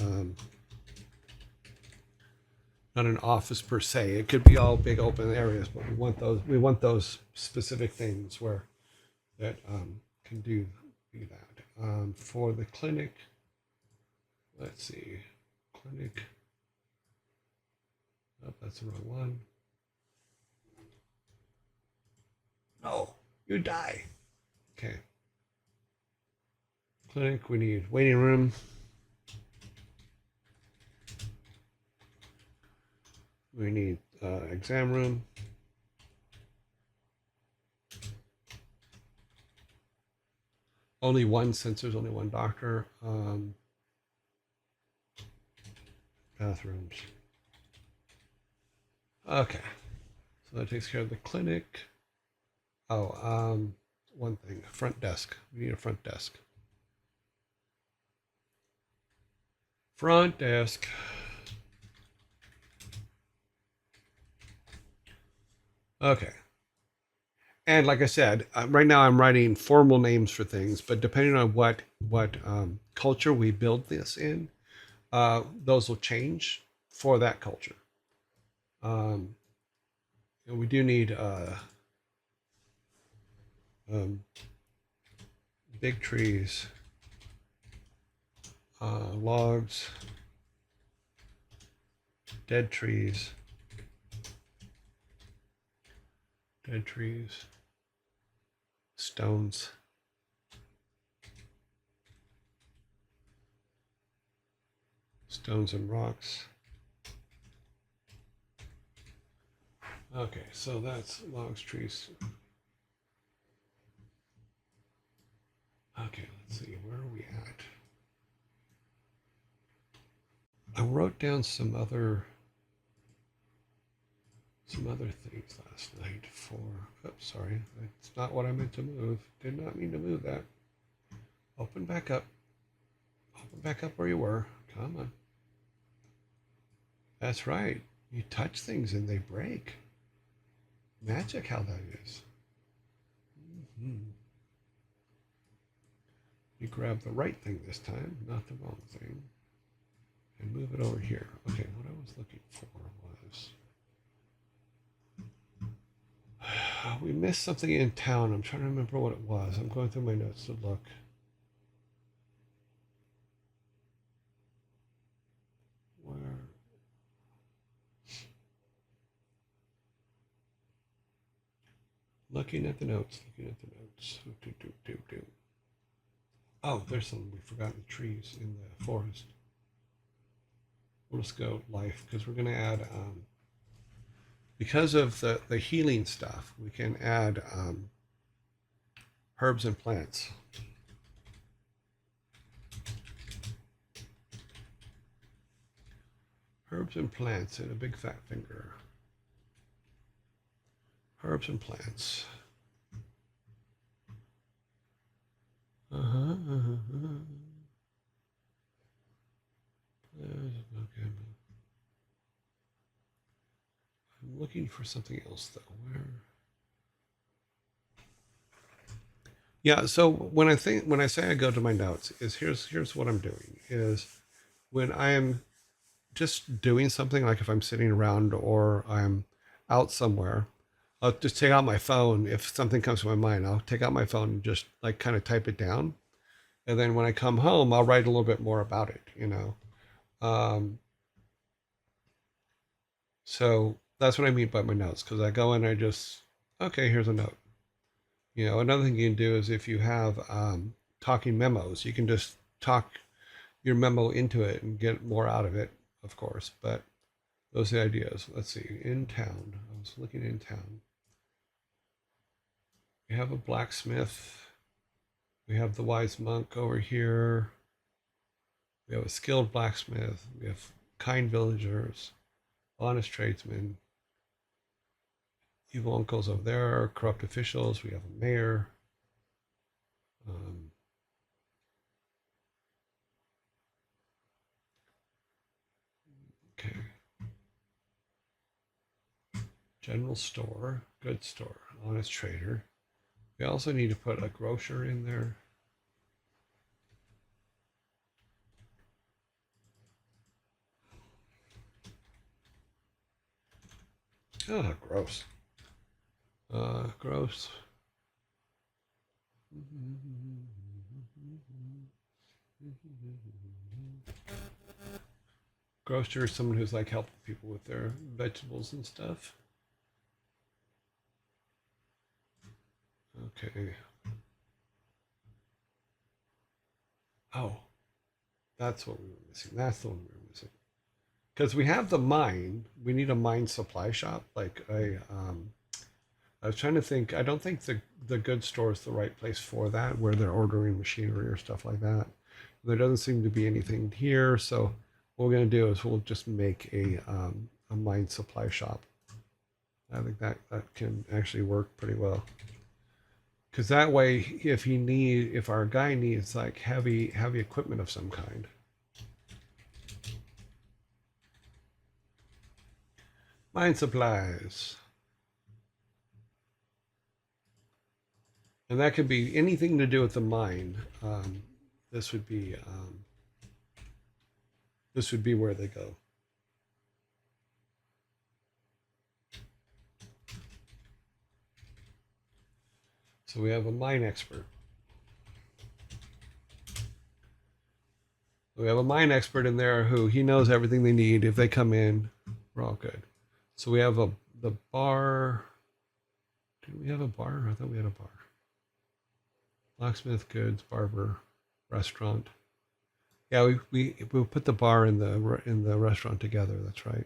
an office per se. It could be all big open areas, but we want those specific things where that can do that. For the clinic, let's see, clinic. Oh, that's the wrong one. No, you die. Okay. Clinic, we need waiting room. We need exam room. Only one, since there's only one doctor. Bathrooms. Okay. So that takes care of the clinic. Oh, one thing, front desk. We need a front desk. Front desk. Okay. And like I said, right now I'm writing formal names for things, but depending on what culture we build this in, those will change for that culture. And we do need big trees, logs, dead trees, stones. stones and rocks. Okay, so that's logs, trees. Okay, let's see, where are we at? I wrote down some other things last night for, oops, sorry, that's not what I meant to move. Did not mean to move that. Open back up. Open back up where you were. Come on. That's right. You touch things and they break. Magic how that is. Mm-hmm. You grab the right thing this time, not the wrong thing. And move it over here. Okay, what I was looking for was... we missed something in town. I'm trying to remember what it was. I'm going through my notes to look. Where... Looking at the notes. Oh, there's some. We forgot the trees in the forest. We'll just go life because we're going to add, because of the healing stuff, we can add herbs and plants. Herbs and plants and a big fat finger. Herbs and plants. Okay. I'm looking for something else though. Where? Yeah. So when I say I go to my notes, is here's what I'm doing is when I'm just doing something, like if I'm sitting around or I'm out somewhere, I'll just take out my phone. If something comes to my mind, I'll take out my phone and just like kind of type it down. And then when I come home, I'll write a little bit more about it, you know. So that's what I mean by my notes, because I go in, I just, okay, here's a note. You know, another thing you can do is if you have talking memos, you can just talk your memo into it and get more out of it, of course. But those are the ideas. Let's see, in town. I was looking in town. We have a blacksmith. We have the wise monk over here. We have a skilled blacksmith. We have kind villagers, honest tradesmen, evil uncles over there, corrupt officials. We have a mayor. Okay. General store, good store, honest trader. We also need to put a grocer in there. Oh, gross. Gross. Grocer is someone who's like helping people with their vegetables and stuff. Okay. Oh, that's what we were missing. That's the one we were missing. Because we have the mine, we need a mine supply shop. Like I was trying to think. I don't think the goods store is the right place for that, where they're ordering machinery or stuff like that. There doesn't seem to be anything here, so what we're going to do is we'll just make a mine supply shop. I think that can actually work pretty well. Because that way, if our guy needs like heavy equipment of some kind, mine supplies, and that could be anything to do with the mine. This would be where they go. So we have a mine expert. We have a mine expert in there who he knows everything they need. If they come in, we're all good. So we have the bar. Did we have a bar? I thought we had a bar. Blacksmith, goods, barber, restaurant. Yeah, we put the bar in the restaurant together. That's right.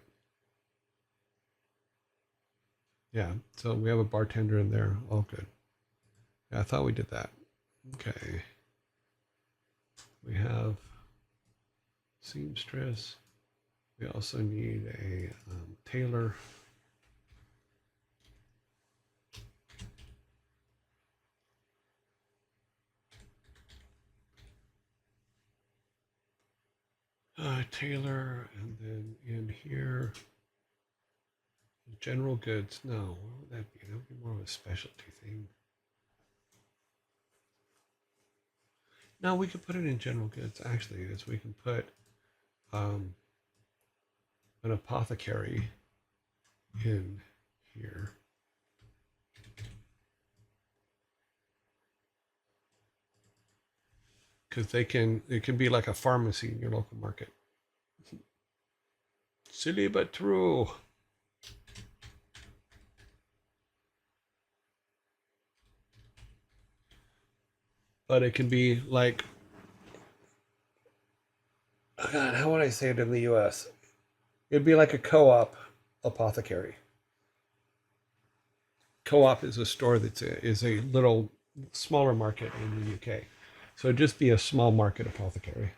Yeah, so we have a bartender in there. All good. Yeah, I thought we did that. Okay. We have seamstress. We also need a tailor. Tailor, and then in here, general goods. No, what would that be? That would be more of a specialty thing. No, we could put it in general goods. Actually, is we can put um, an apothecary in here. Because it can be like a pharmacy in your local market. Silly but true. But it can be like, oh God, how would I say it in the US? It'd be like a co-op apothecary. Co-op is a store is a little smaller market in the UK. So it'd just be a small market apothecary.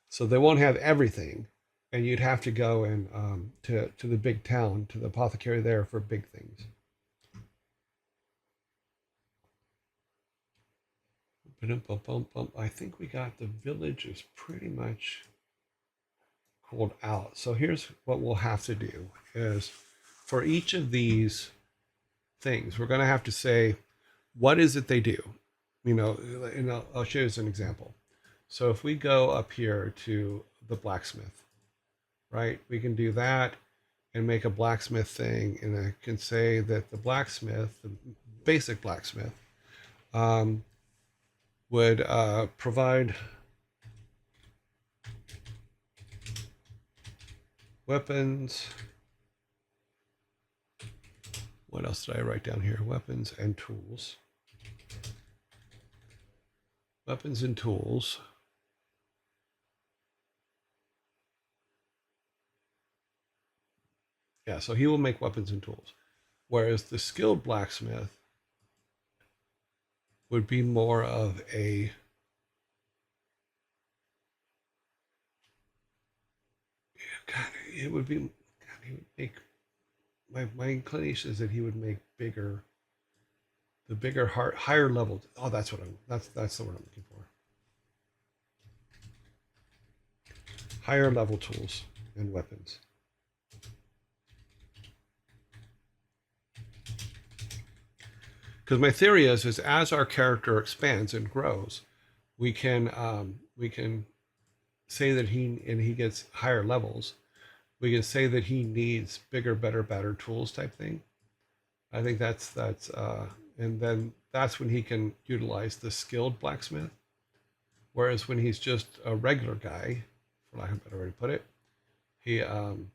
So they won't have everything, and you'd have to go and to the big town to the apothecary there for big things. I think we got the village is pretty much pulled out. So here's what we'll have to do is for each of these things, we're going to have to say, what is it they do? You know, and I'll show you as an example. So if we go up here to the blacksmith, right, we can do that and make a blacksmith thing. And I can say that the blacksmith, the basic blacksmith, um, would provide weapons. What else did I write down here? Weapons and tools. Weapons and tools. Yeah, so he will make weapons and tools. Whereas the skilled blacksmith would be more of a God, it would be God, he would make my inclination is that he would make bigger the bigger higher level. Oh, that's the word I'm looking for. Higher level tools and weapons. Because my theory is as our character expands and grows, we can say that he gets higher levels. We can say that he needs bigger, better tools type thing. I think and then that's when he can utilize the skilled blacksmith. Whereas when he's just a regular guy, for lack of a better way to put it, he we'll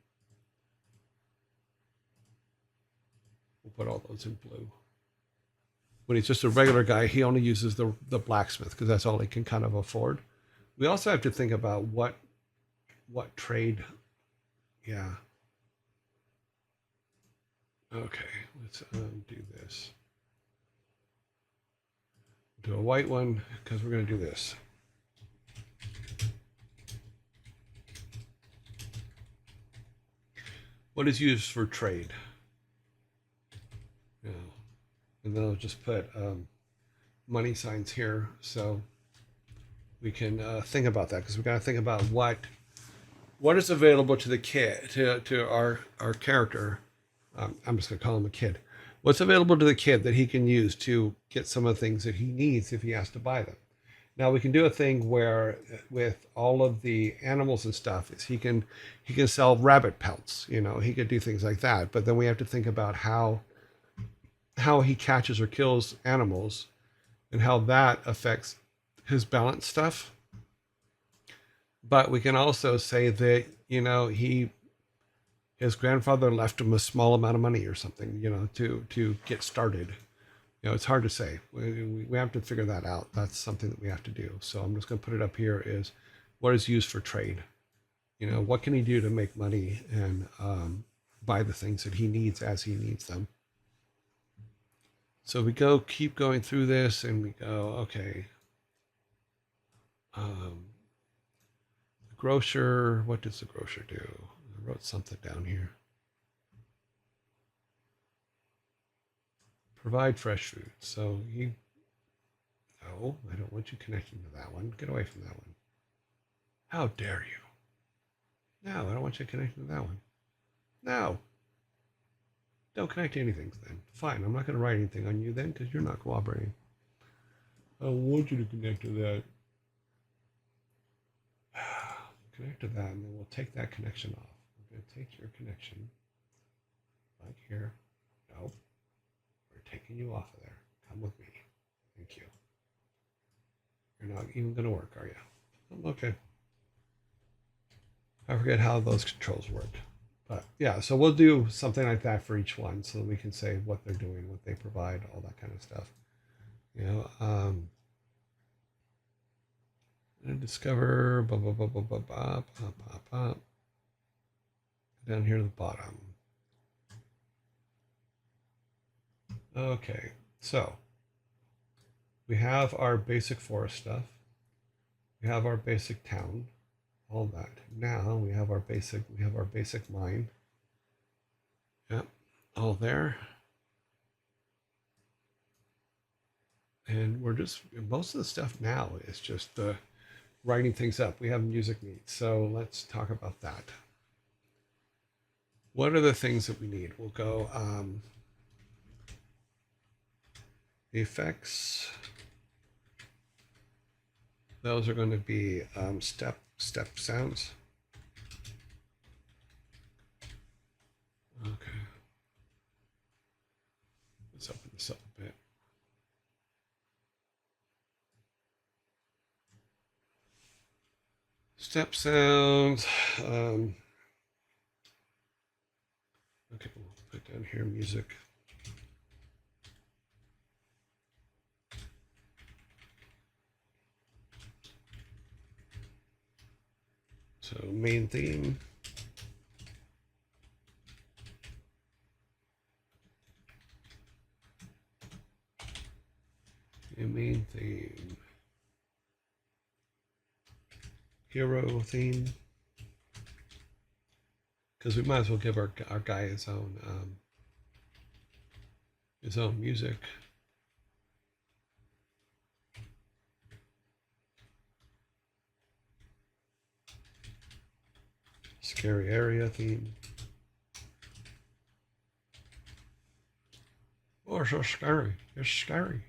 put all those in blue. When he's just a regular guy, he only uses the blacksmith because that's all he can kind of afford. We also have to think about what trade. Yeah. Okay. Let's do this. Do a white one because we're going to do this. What is used for trade? Yeah. And then I'll just put money signs here so we can think about that because we got to think about what is available to the kid to our character. I'm just gonna call him a kid. What's available to the kid that he can use to get some of the things that he needs if he has to buy them? Now we can do a thing where with all of the animals and stuff is he can sell rabbit pelts. You know, he could do things like that. But then we have to think about how he catches or kills animals and how that affects his balance stuff. But we can also say that, you know, his grandfather left him a small amount of money or something, you know, to get started. You know, it's hard to say. We have to figure that out. That's something that we have to do. So I'm just going to put it up here is what is used for trade. You know, what can he do to make money and buy the things that he needs as he needs them. So we keep going through this, and we go, okay. The grocer, what does the grocer do? I wrote something down here. Provide fresh food. So no, I don't want you connecting to that one. Get away from that one. How dare you? No, I don't want you connecting to that one. No. Don't connect to anything then. Fine, I'm not going to write anything on you then because you're not cooperating. I don't want you to connect to that. Connect to that, and then we'll take that connection off. We're going to take your connection right here. Nope. We're taking you off of there. Come with me. Thank you. You're not even going to work, are you? Okay. I forget how those controls work. But yeah, so we'll do something like that for each one so that we can say what they're doing, what they provide, all that kind of stuff. You know, and discover blah, blah, blah, blah, blah, blah, blah, blah, blah. Down here at the bottom. Okay, so we have our basic forest stuff. We have our basic town, all that. Now we have our basic mine. Yep, all there. And we're just, most of the stuff now is just writing things up. We have music needs, so let's talk about that. What are the things that we need? We'll go the effects. Those are going to be step sounds. Okay. Let's open this up a bit. Step sounds. Okay, we'll put down here music. So main theme. The main theme. Hero theme. Because we might as well give our guy his own music. Scary area theme. Oh, it's so scary. It's scary.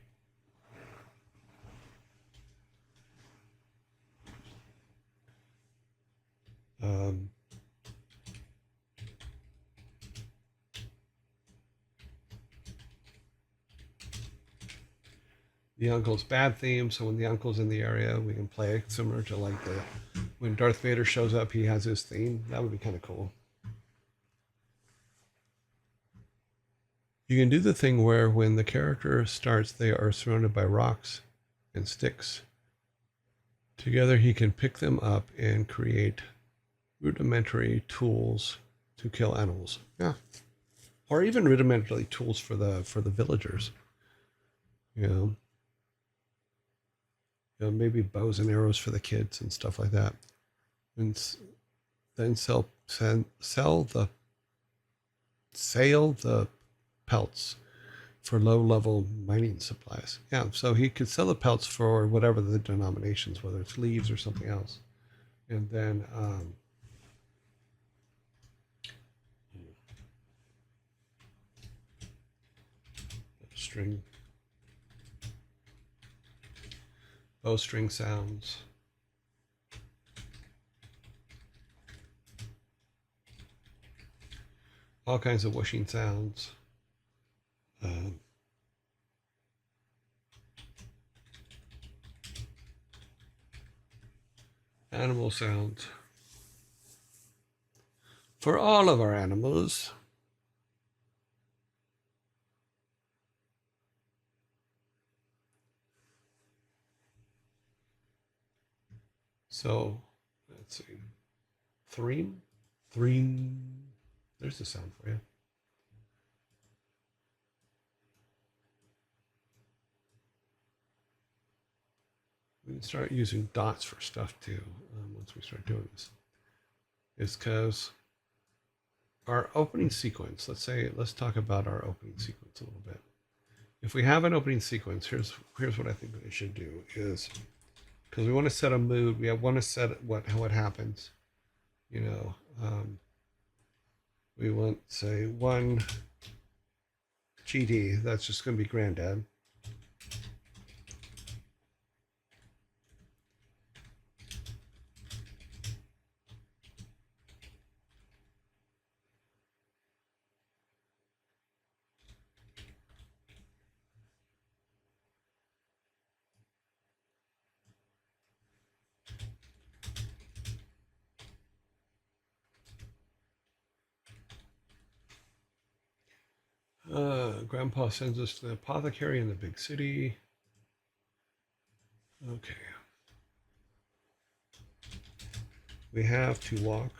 The uncle's bad theme, so when the uncle's in the area, we can play it similar to like when Darth Vader shows up, he has his theme. That would be kind of cool. You can do the thing where when the character starts, they are surrounded by rocks and sticks. Together, he can pick them up and create rudimentary tools to kill animals. Yeah, or even rudimentary tools for the villagers. You know, maybe bows and arrows for the kids and stuff like that, and then sell the pelts for low-level mining supplies. Yeah, so he could sell the pelts for whatever the denominations, whether it's leaves or something else, and then bowstring sounds. All kinds of whooshing sounds. Animal sounds. For all of our animals. So let's see. Threem? Threem. There's the sound for you. We can start using dots for stuff too once we start doing this. It's because our opening sequence, let's talk about our opening sequence a little bit. If we have an opening sequence, here's what I think we should do is, because we want to set a mood, we want to set how it happens. You know, we want, say, 1 GD, that's just going to be granddad. Grandpa sends us to the apothecary in the big city. Okay. We have to walk.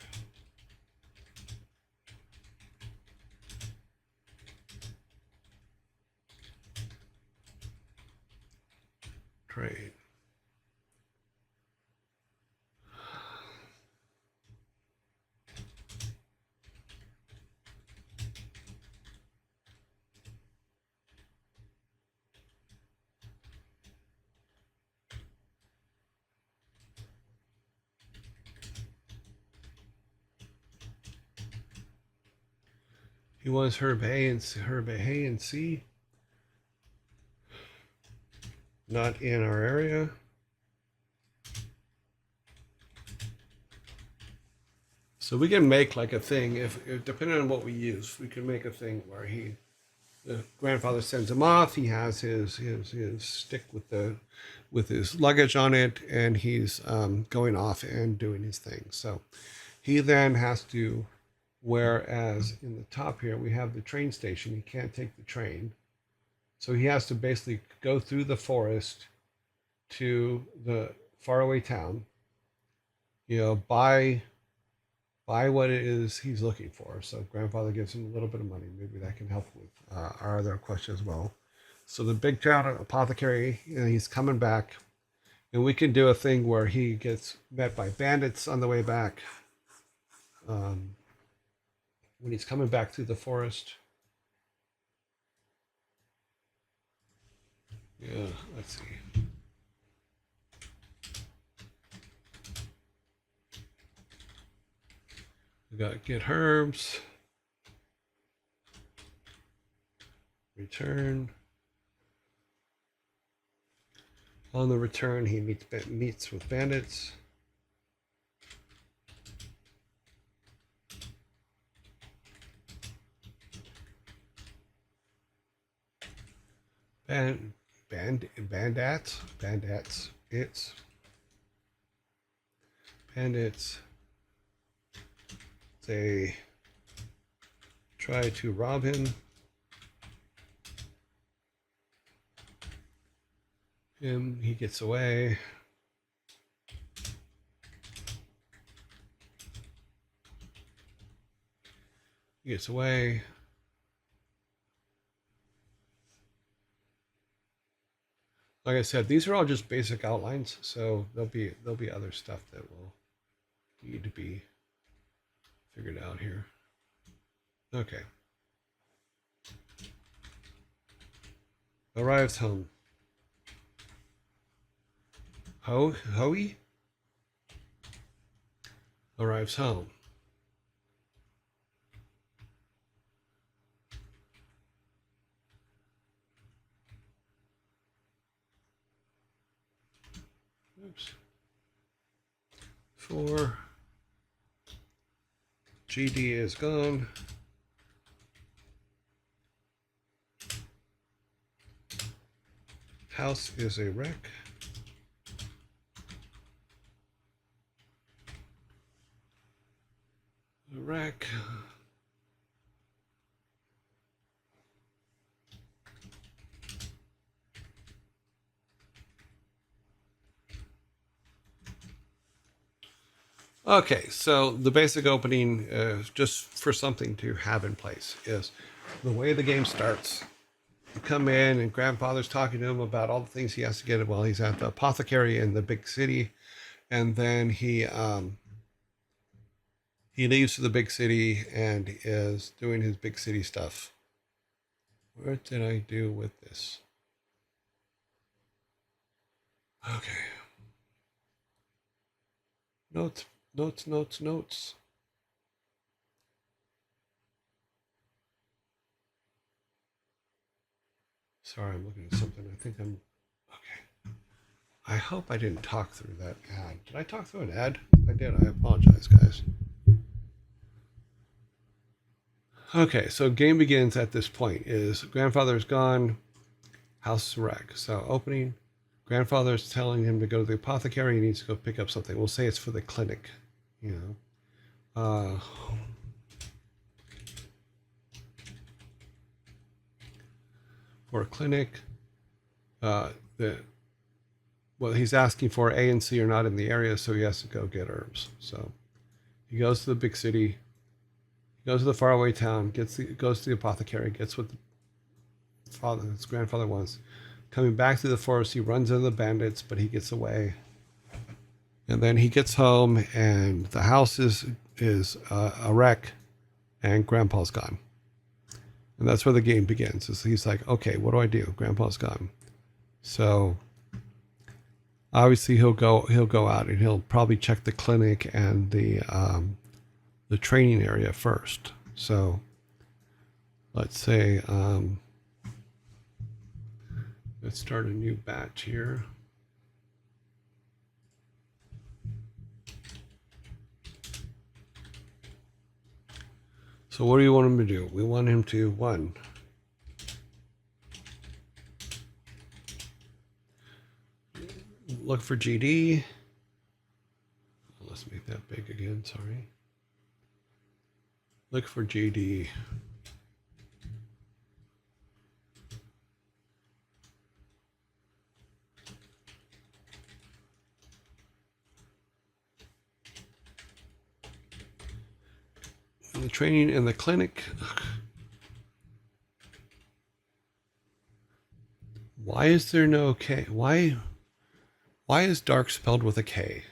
Trade. He wants herb A and C. Not in our area. So we can make like a thing, if depending on what we use, we can make a thing where the grandfather sends him off. He has his stick with his luggage on it, and he's going off and doing his thing. So he then has to, whereas in the top here we have the train station, he can't take the train, so he has to basically go through the forest to the faraway town. You know, buy what it is he's looking for. So grandfather gives him a little bit of money. Maybe that can help with our other question as well. So the big town apothecary, you know, he's coming back, and we can do a thing where he gets met by bandits on the way back. When he's coming back through the forest. Yeah, let's see. We got get herbs. Return. On the return, he meets with bandits. Bandits. They try to rob him. He gets away. He gets away. Like I said, these are all just basic outlines, so there'll be other stuff that will need to be figured out here. Okay. Arrives home. Hoey arrives home. Oops. 4. GD is gone. House is a wreck. A wreck. Okay, so the basic opening, just for something to have in place, is the way the game starts. You come in, and grandfather's talking to him about all the things he has to get while he's at the apothecary in the big city, and then he leaves to the big city and is doing his big city stuff. What did I do with this? Okay. Notes, notes, notes, notes. Sorry, I'm looking at something. I think I'm okay. I hope I didn't talk through that ad. Did I talk through an ad? If I did, I apologize, guys. Okay, so game begins at this point. Is grandfather's gone, house is wreck. So opening, grandfather's telling him to go to the apothecary. He needs to go pick up something. We'll say it's for the clinic, you know. For a clinic, the well, he's asking for A and C are not in the area, so he has to go get herbs. So he goes to the big city, he goes to the faraway town, goes to the apothecary, gets what his grandfather wants. Coming back through the forest, he runs into the bandits, but he gets away. And then he gets home, and the house is a wreck, and Grandpa's gone. And that's where the game begins. Is he's like, okay, what do I do? Grandpa's gone. So obviously he'll go out and he'll probably check the clinic and the training area first. So let's say let's start a new batch here. So what do you want him to do? We want him to, one, look for GD. Let's make that big again, sorry. Look for GD. And the training in the clinic. Why is there no K? Why is dark spelled with a K?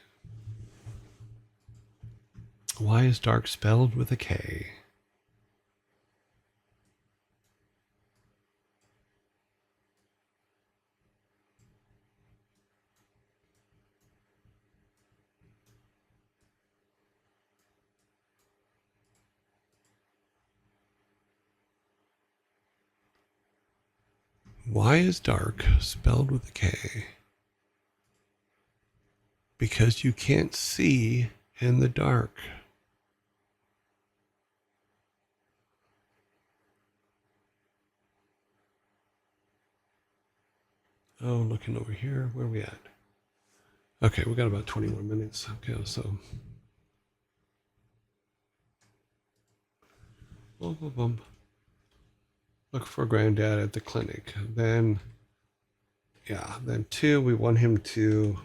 Why is dark spelled with a K? Why is dark spelled with a K? Because you can't see in the dark. Oh, looking over here. Where are we at? Okay, we got about 20 more minutes. Okay, so. Boom, boom, boom. Look for granddad at the clinic. Then, yeah, then two, we want him to.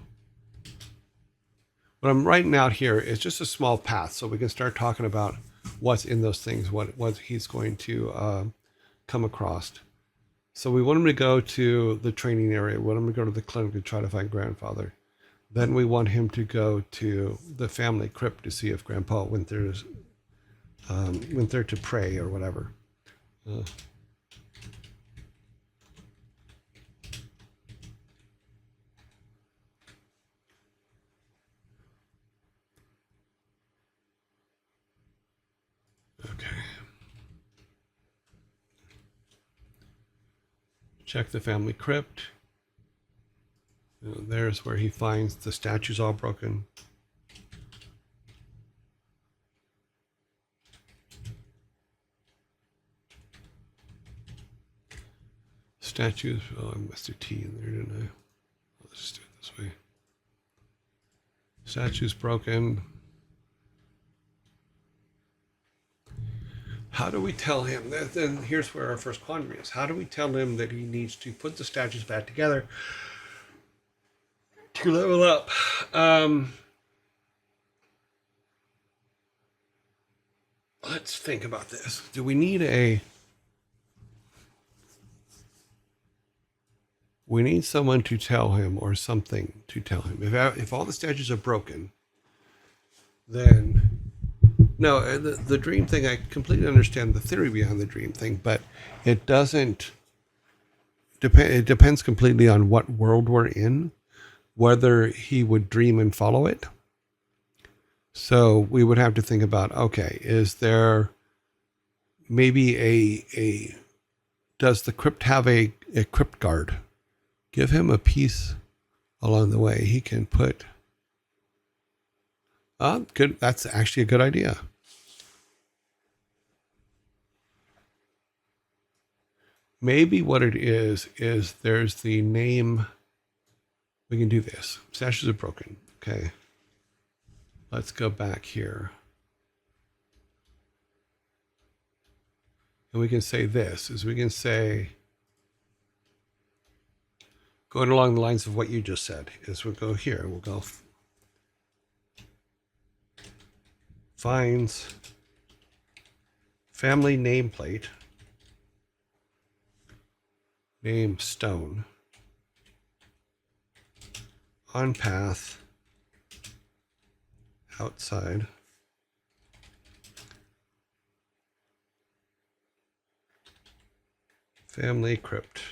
What I'm writing out here is just a small path so we can start talking about what's in those things, what he's going to come across. So we want him to go to the training area. We want him to go to the clinic to try to find grandfather. Then we want him to go to the family crypt to see if grandpa went there to pray or whatever. Okay. Check the family crypt. There's where he finds the statues all broken. Statues. Oh, I missed a T in there, didn't I? Let's just do it this way. Statues broken. How do we tell him that? Then here's where our first quandary is. How do we tell him that he needs to put the statues back together to level up? let's think about this. Do we need a... We need someone to tell him or something to tell him. If all the statues are broken, then... No, the dream thing, I completely understand the theory behind the dream thing, but it doesn't depend. It depends completely on what world we're in, whether he would dream and follow it. So we would have to think about, okay, is there maybe does the crypt have a crypt guard? Give him a piece along the way. He can put, good. That's actually a good idea. Maybe what it is there's the name. We can do this. Statues are broken. Okay. Let's go back here. And we can say this, is we can say, going along the lines of what you just said, is we'll go here. We'll go finds family nameplate, name stone, on path, outside, family crypt.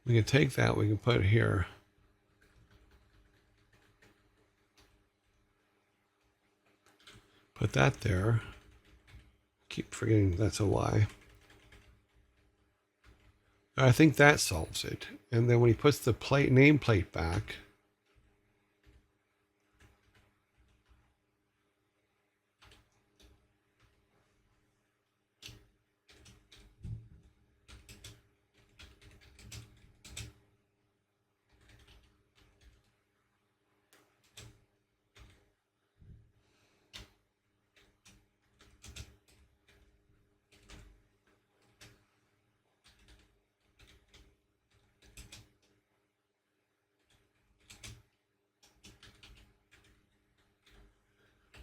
We can take that, we can put it here. Put that there. Keep forgetting that's a Y. I think that solves it. And then when he puts the nameplate back,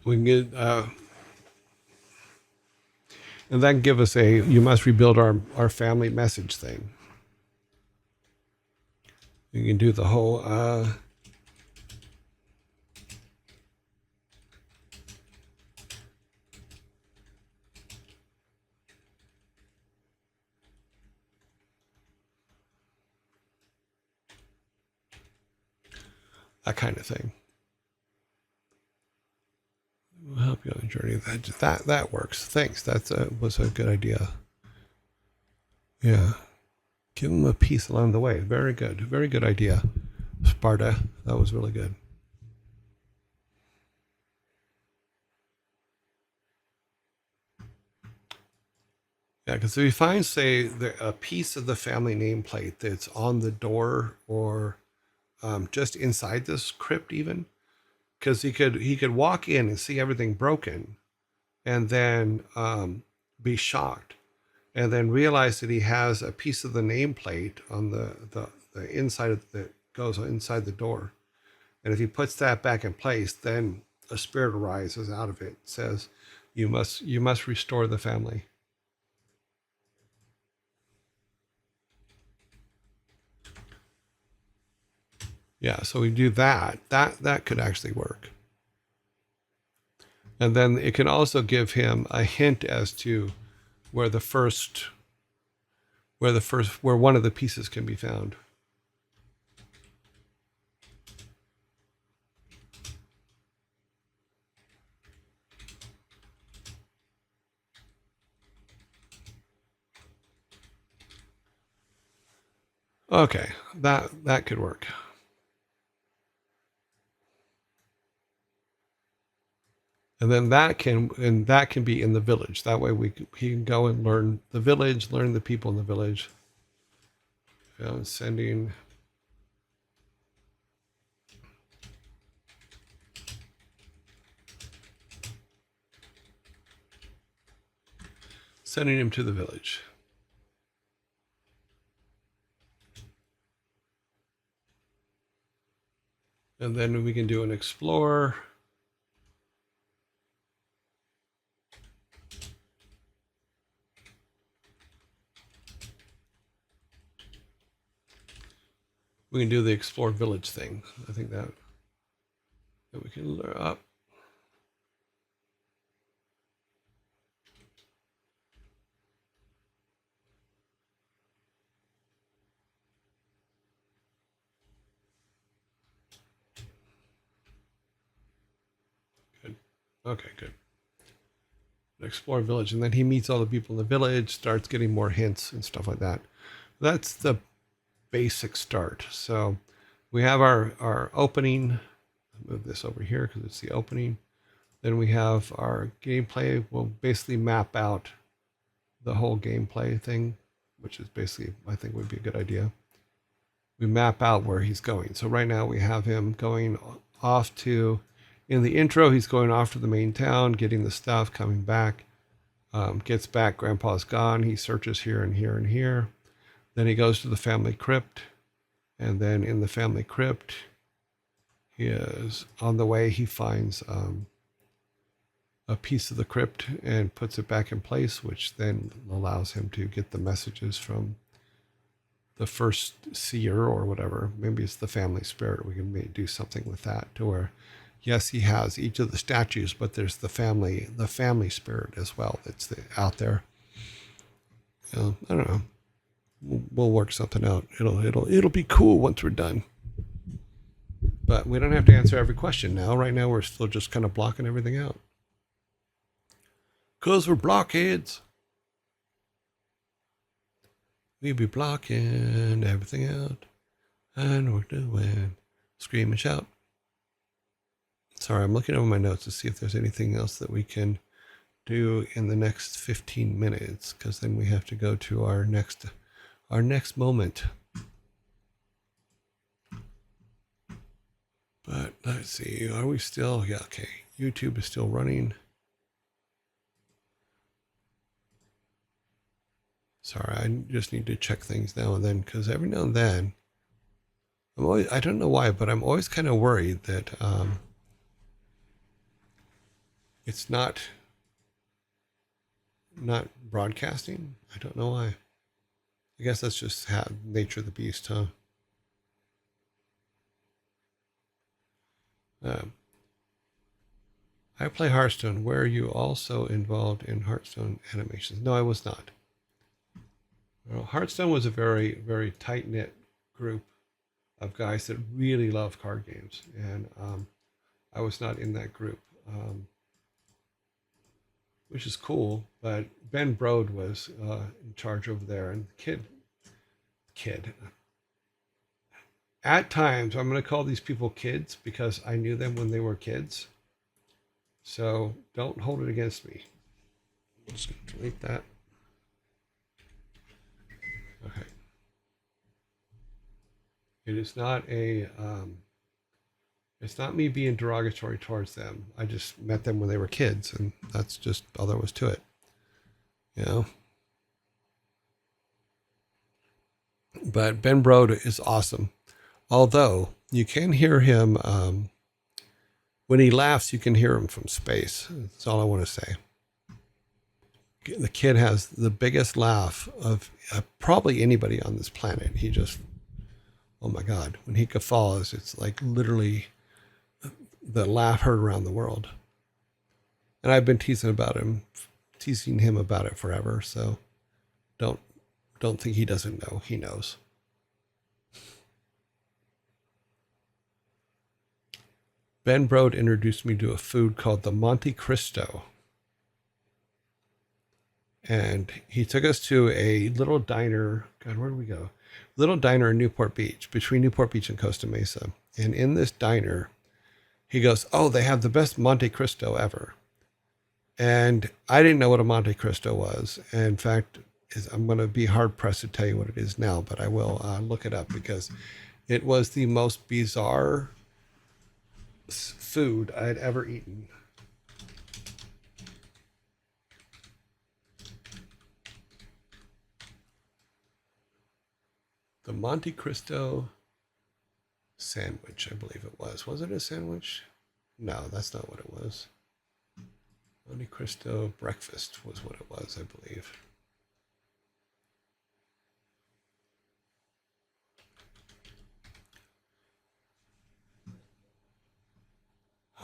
we can get, and that can give us a, you must rebuild our family message thing. You can do the whole, that kind of thing. We'll help you on the journey. That works. Thanks. That was a good idea. Yeah. Give them a piece along the way. Very good. Very good idea, Sparta. That was really good. Yeah, because if you find, say, a piece of the family nameplate that's on the door or just inside this crypt, even, because he could walk in and see everything broken, and then be shocked, and then realize that he has a piece of the nameplate on the inside of that goes inside the door, and if he puts that back in place, then a spirit arises out of it, says, "You must restore the family." Yeah, so we do that. That could actually work. And then it can also give him a hint as to where where one of the pieces can be found. Okay, that could work. And then that can be in the village. That way he can go and learn the village, learn the people in the village. Sending him to the village. And then we can do an explore. We can do the explore village thing. I think that we can lure up. Good. Okay, good. Explore village, and then he meets all the people in the village, starts getting more hints and stuff like that. That's the basic start. So we have our opening. I'll move this over here because it's the opening. Then we have our gameplay. We'll basically map out the whole gameplay thing, which is basically, I think, would be a good idea. We map out where he's going. So right now we have him going off to, in the intro, he's going off to the main town, getting the stuff, coming back, gets back, grandpa's gone. He searches here and here and here. Then he goes to the family crypt. And then in the family crypt, he is on the way, he finds a piece of the crypt and puts it back in place, which then allows him to get the messages from the first seer or whatever. Maybe it's the family spirit. We can do something with that to where, yes, he has each of the statues, but there's the family spirit as well that's out there. I don't know. We'll work something out. It'll be cool once we're done. But we don't have to answer every question now. Right now, we're still just kind of blocking everything out. Because we're blockheads. We be blocking everything out. And we're doing scream and shout. Sorry, I'm looking over my notes to see if there's anything else that we can do in the next 15 minutes. Because then we have to go to our next moment. But let's see, are we still? Yeah, okay. YouTube is still running. Sorry, I just need to check things now and then because every now and then, I don't know why, but I'm always kind of worried that it's not broadcasting. I don't know why. I guess that's just nature of the beast, huh? I play Hearthstone. Were you also involved in Hearthstone animations? No, I was not. Well, Hearthstone was a very, very tight-knit group of guys that really love card games, and I was not in that group, which is cool. But Ben Brode was in charge over there, and the kid. At times, I'm going to call these people kids because I knew them when they were kids. So don't hold it against me. I'm just going to delete that. Okay. It is not it's not me being derogatory towards them. I just met them when they were kids, and that's just all there was to it. You know? But Ben Brode is awesome. Although you can hear him, when he laughs, you can hear him from space. That's all I want to say. The kid has the biggest laugh of probably anybody on this planet. He just, oh my God, when he guffaws, it's like literally the laugh heard around the world. And I've been teasing him about it forever. So don't think he doesn't know. He knows. Ben Brode introduced me to a food called the Monte Cristo. And he took us to a little diner. God, where did we go? Little diner in Newport Beach, between Newport Beach and Costa Mesa. And in this diner, he goes, oh, they have the best Monte Cristo ever. And I didn't know what a Monte Cristo was. And in fact, I'm going to be hard pressed to tell you what it is now, but I will look it up because it was the most bizarre food I had ever eaten. The Monte Cristo sandwich, I believe it was. Was it a sandwich? No, that's not what it was. Monte Cristo breakfast was what it was, I believe.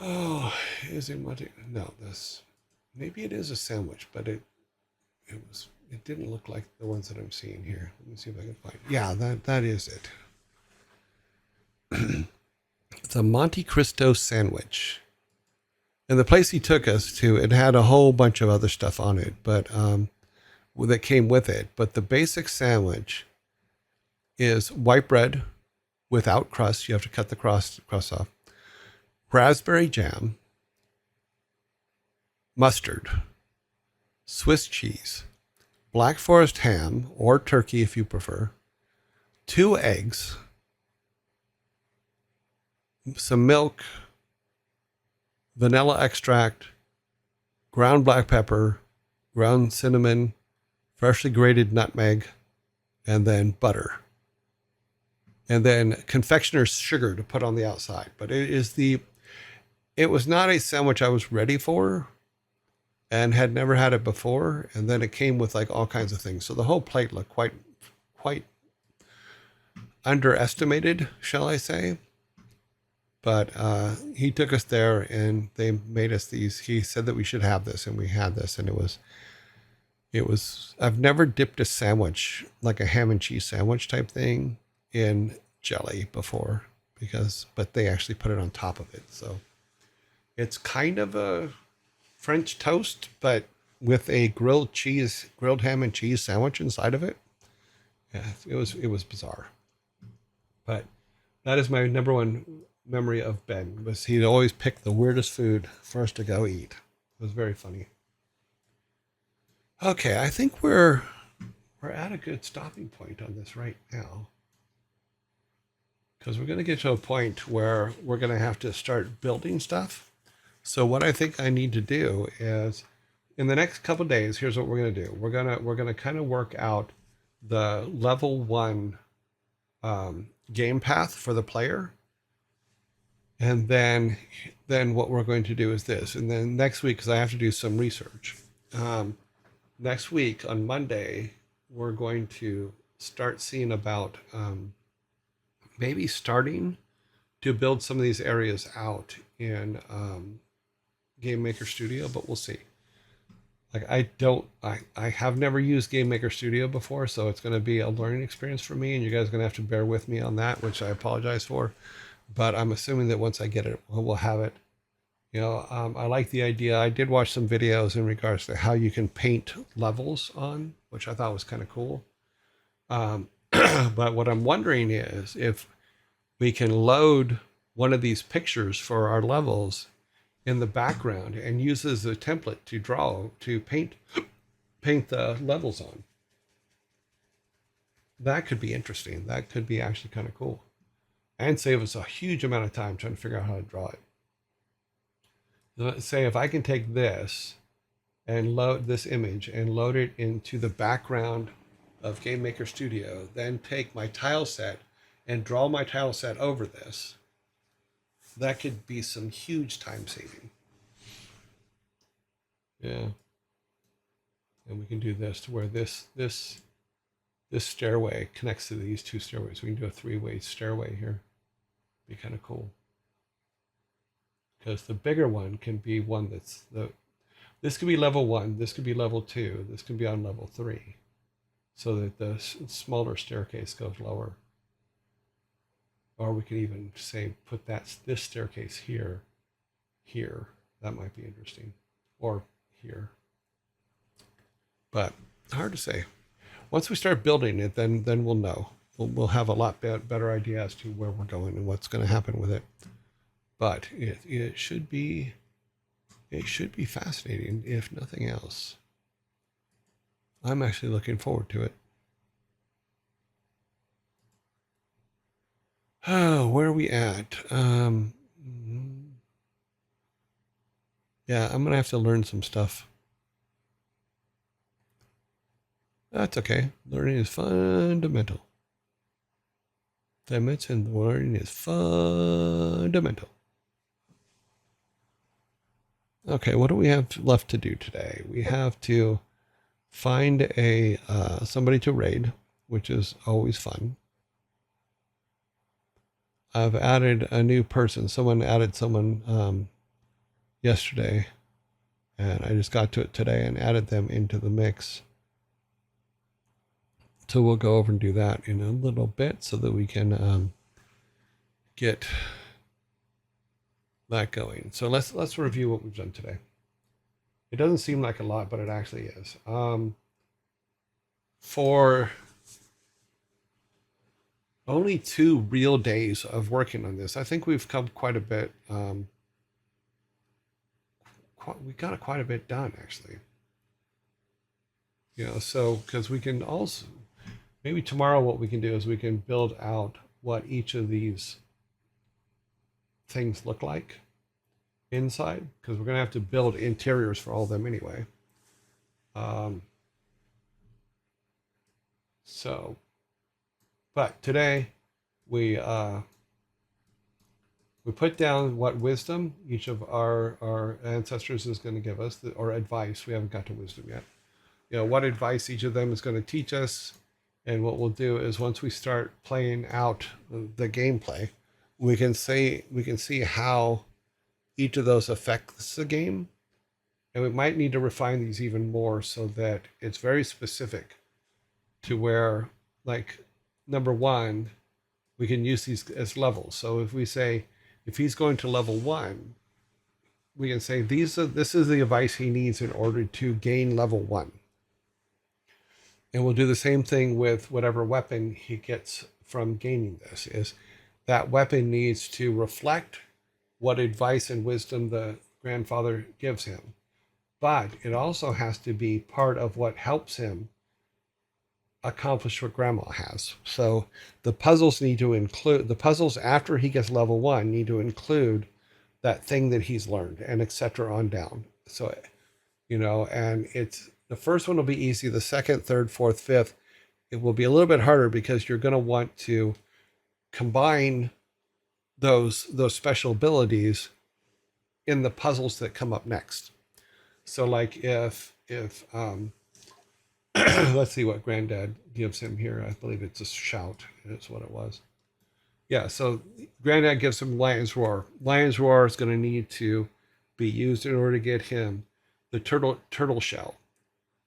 Oh, is it Monte? No, this maybe it is a sandwich, but it didn't look like the ones that I'm seeing here. Let me see if I can find. Yeah, that is it. It's a Monte Cristo sandwich. And the place he took us to, it had a whole bunch of other stuff on it, but that came with it. But the basic sandwich is white bread without crust. You have to cut the crust off. Raspberry jam, mustard, Swiss cheese, Black Forest ham or turkey if you prefer, 2 eggs, some milk, vanilla extract, ground black pepper, ground cinnamon, freshly grated nutmeg, and then butter. And then confectioner's sugar to put on the outside. But it was not a sandwich I was ready for and had never had it before. And then it came with like all kinds of things. So the whole plate looked quite underestimated, shall I say. But he took us there and they made us these. He said that we should have this, and we had this, and it was, I've never dipped a sandwich, like a ham and cheese sandwich type thing, in jelly before, but they actually put it on top of it. So it's kind of a French toast, but with a grilled ham and cheese sandwich inside of it. Yeah, it was bizarre. But that is my number one memory of Ben, was he'd always pick the weirdest food for us to go eat. It was very funny. Okay, I think we're at a good stopping point on this right now, because we're going to get to a point where we're going to have to start building stuff. So what I think I need to do is, in the next couple of days, here's what we're going to do. We're going to kind of work out the level 1 game path for the player. And then what we're going to do is this. And then next week, because I have to do some research, next week on Monday, we're going to start seeing about maybe starting to build some of these areas out in Game Maker Studio, but we'll see. Like I have never used Game Maker Studio before, so it's going to be a learning experience for me, and you guys are going to have to bear with me on that, which I apologize for. But I'm assuming that once I get it, we'll have it. I like the idea. I did watch some videos in regards to how you can paint levels on, which I thought was kind of cool. But what I'm wondering is if we can load one of these pictures for our levels in the background and use as a template to paint the levels on. That could be interesting. That could be actually kind of cool. And save us a huge amount of time trying to figure out how to draw it. Let's say if I can take this and load this image and load it into the background of Game Maker Studio, then take my tile set and draw my tile set over this, that could be some huge time saving. Yeah. And we can do this to where this stairway connects to these 2 stairways. We can do a 3-way stairway here. Be kind of cool, because the bigger one can be one this could be level 1, this could be level 2, this could be on level 3, so that the smaller staircase goes lower. Or we could even say put this staircase here. That might be interesting, or here. But hard to say. Once we start building it, then we'll know. We'll have a lot better idea as to where we're going and what's going to happen with it. But it should be fascinating, if nothing else. I'm actually looking forward to it. Oh, where are we at? Yeah, I'm going to have to learn some stuff. That's okay. Learning is fundamental. Dimension learning is fundamental. Okay, what do we have left to do today? We have to find a somebody to raid, which is always fun. I've added a new person. Someone added someone yesterday, and I just got to it today and added them into the mix. So we'll go over and do that in a little bit so that we can get that going. So let's review what we've done today. It doesn't seem like a lot, but it actually is. For only 2 real days of working on this, I think we've come quite a bit. We got quite a bit done, actually. So because we can also maybe tomorrow what we can do is we can build out what each of these things look like inside, because we're going to have to build interiors for all of them anyway. But today we put down what wisdom each of our ancestors is going to give us, or advice. We haven't got to wisdom yet. What advice each of them is going to teach us. And what we'll do is once we start playing out the gameplay, we can see how each of those affects the game. And we might need to refine these even more so that it's very specific to where, like, number 1, we can use these as levels. So if we say, if he's going to level 1, we can say this is the advice he needs in order to gain level 1. And we'll do the same thing with whatever weapon he gets from gaining this. Is that weapon needs to reflect what advice and wisdom the grandfather gives him. But it also has to be part of what helps him accomplish what grandma has. So the puzzles need to include, the puzzles after he gets level 1 need to include that thing that he's learned, and etc. on down. So, and it's, the first one will be easy. The second, third, fourth, fifth, it will be a little bit harder because you're going to want to combine those special abilities in the puzzles that come up next. So like if let's see what Granddad gives him here. I believe it's a shout. Is what it was. Yeah, so Granddad gives him Lion's Roar. Lion's Roar is going to need to be used in order to get him the turtle shell.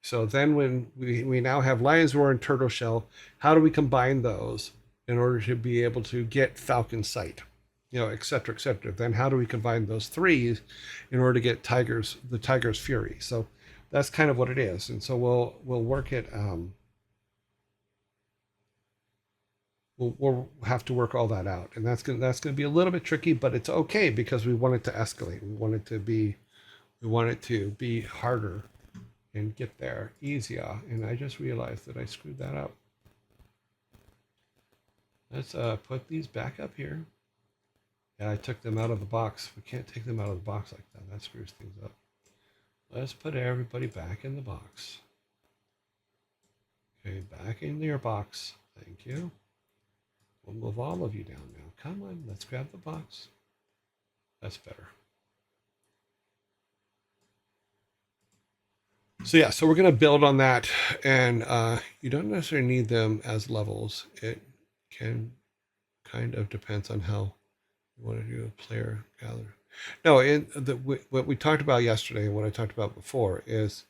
So then when we now have Lion's Roar and Turtle Shell, how do we combine those in order to be able to get Falcon Sight, et cetera, et cetera. Then how do we combine those 3 in order to get the Tiger's Fury? So that's kind of what it is. And so we'll work it. We'll have to work all that out. And that's going to be a little bit tricky, but it's okay because we want it to escalate. We want it to be harder and get there easier. And I just realized that I screwed that up. Let's put these back up here. And I took them out of the box. We can't take them out of the box like that. That screws things up. Let's put everybody back in the box. Okay, back in your box. Thank you. We'll move all of you down now. Come on, let's grab the box. That's better. So yeah, so we're going to build on that, and you don't necessarily need them as levels. It can kind of depends on how you want to do a player gather. No, what we talked about yesterday and what I talked about before is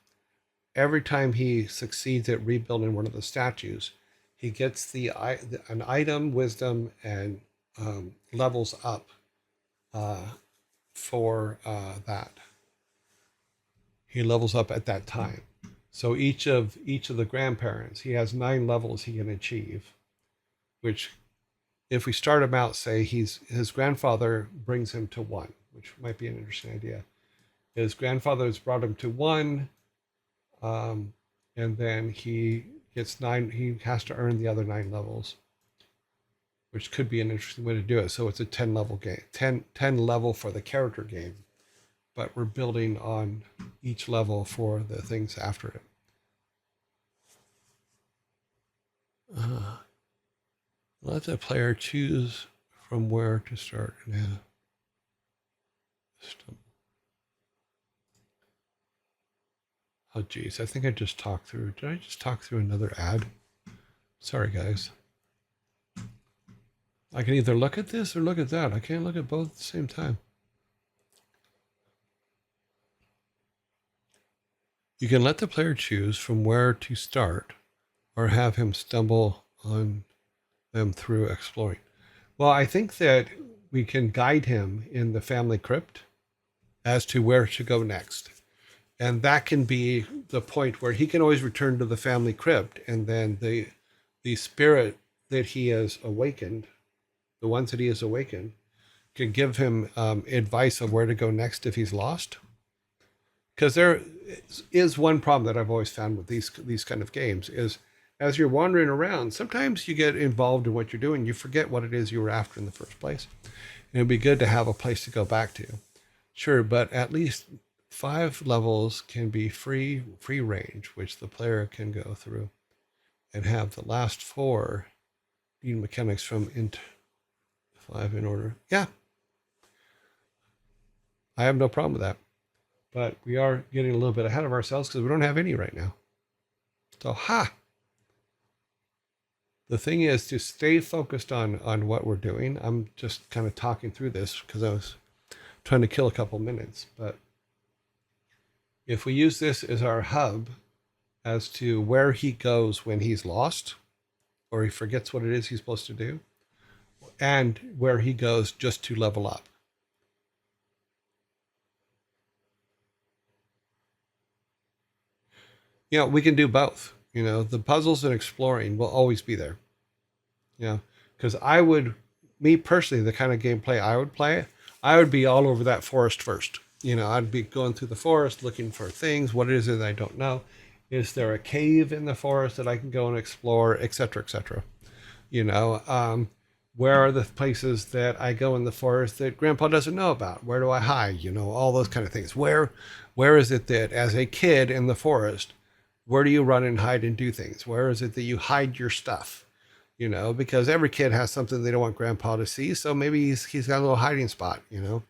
every time he succeeds at rebuilding one of the statues, he gets an item, wisdom, and levels up for that. He levels up at that time. So each of the grandparents, he has 9 levels he can achieve, which if we start him out, say his grandfather brings him to 1, which might be an interesting idea. His grandfather has brought him to 1, and then he gets 9. He has to earn the other 9 levels, which could be an interesting way to do it. So it's a 10 level game, 10 level for the character game, but we're building on each level for the things after it. Let the player choose from where to start. Yeah. Oh, geez. I think I just talked through. Did I just talk through another ad? Sorry, guys. I can either look at this or look at that. I can't look at both at the same time. You can let the player choose from where to start or have him stumble on them through exploring. Well, I think that we can guide him in the family crypt as to where to go next. And that can be the point where he can always return to the family crypt, and then the spirit that he has awakened, the ones that he has awakened, can give him advice of where to go next if he's lost. Because there is one problem that I've always found with these kind of games is as you're wandering around, sometimes you get involved in what you're doing, you forget what it is you were after in the first place. And it'd be good to have a place to go back to. Sure, but at least 5 levels can be free range, which the player can go through, and have the last 4 need mechanics from int 5 in order. Yeah, I have no problem with that. But we are getting a little bit ahead of ourselves because we don't have any right now. So, the thing is to stay focused on what we're doing. I'm just kind of talking through this because I was trying to kill a couple minutes. But if we use this as our hub as to where he goes when he's lost or he forgets what it is he's supposed to do, and where he goes just to level up. You know, we can do both. You know, the puzzles and exploring will always be there. You know, because me personally, the kind of gameplay I would play, I would be all over that forest first. You know, I'd be going through the forest looking for things. What is it that I don't know? Is there a cave in the forest that I can go and explore, et cetera, et cetera? You know, where are the places that I go in the forest that Grandpa doesn't know about? Where do I hide? You know, all those kind of things. Where is it that as a kid in the forest, where do you run and hide and do things? Where is it that you hide your stuff? You know, because every kid has something they don't want Grandpa to see. So maybe he's got a little hiding spot, you know,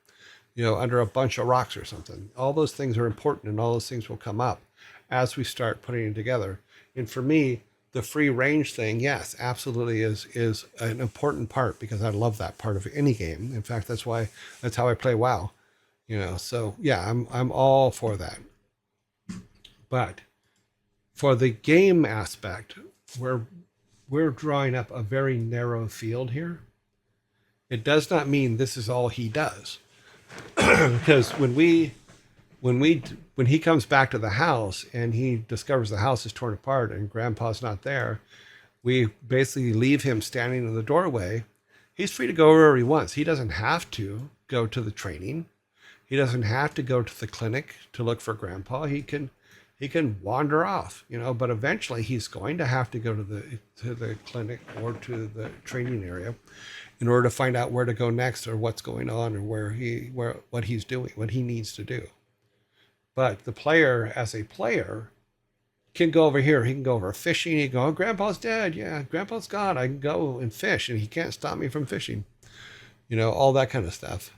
under a bunch of rocks or something. All those things are important, and all those things will come up as we start putting it together. And for me, the free range thing, yes, absolutely is an important part because I love that part of any game. In fact, that's how I play WoW. You know, so yeah, I'm all for that. But for the game aspect, we're drawing up a very narrow field here. It does not mean this is all he does. Because when he comes back to the house and he discovers the house is torn apart and Grandpa's not there, we basically leave him standing in the doorway. He's free to go wherever he wants. He doesn't have to go to the training. He doesn't have to go to the clinic to look for Grandpa. He can wander off, you know, but eventually he's going to have to go to the clinic or to the training area in order to find out where to go next or what's going on or what he's doing, what he needs to do. But the player, as a player, can go over here. He can go over fishing. He can go, oh, Grandpa's dead. Yeah, Grandpa's gone. I can go and fish, and he can't stop me from fishing. You know, all that kind of stuff.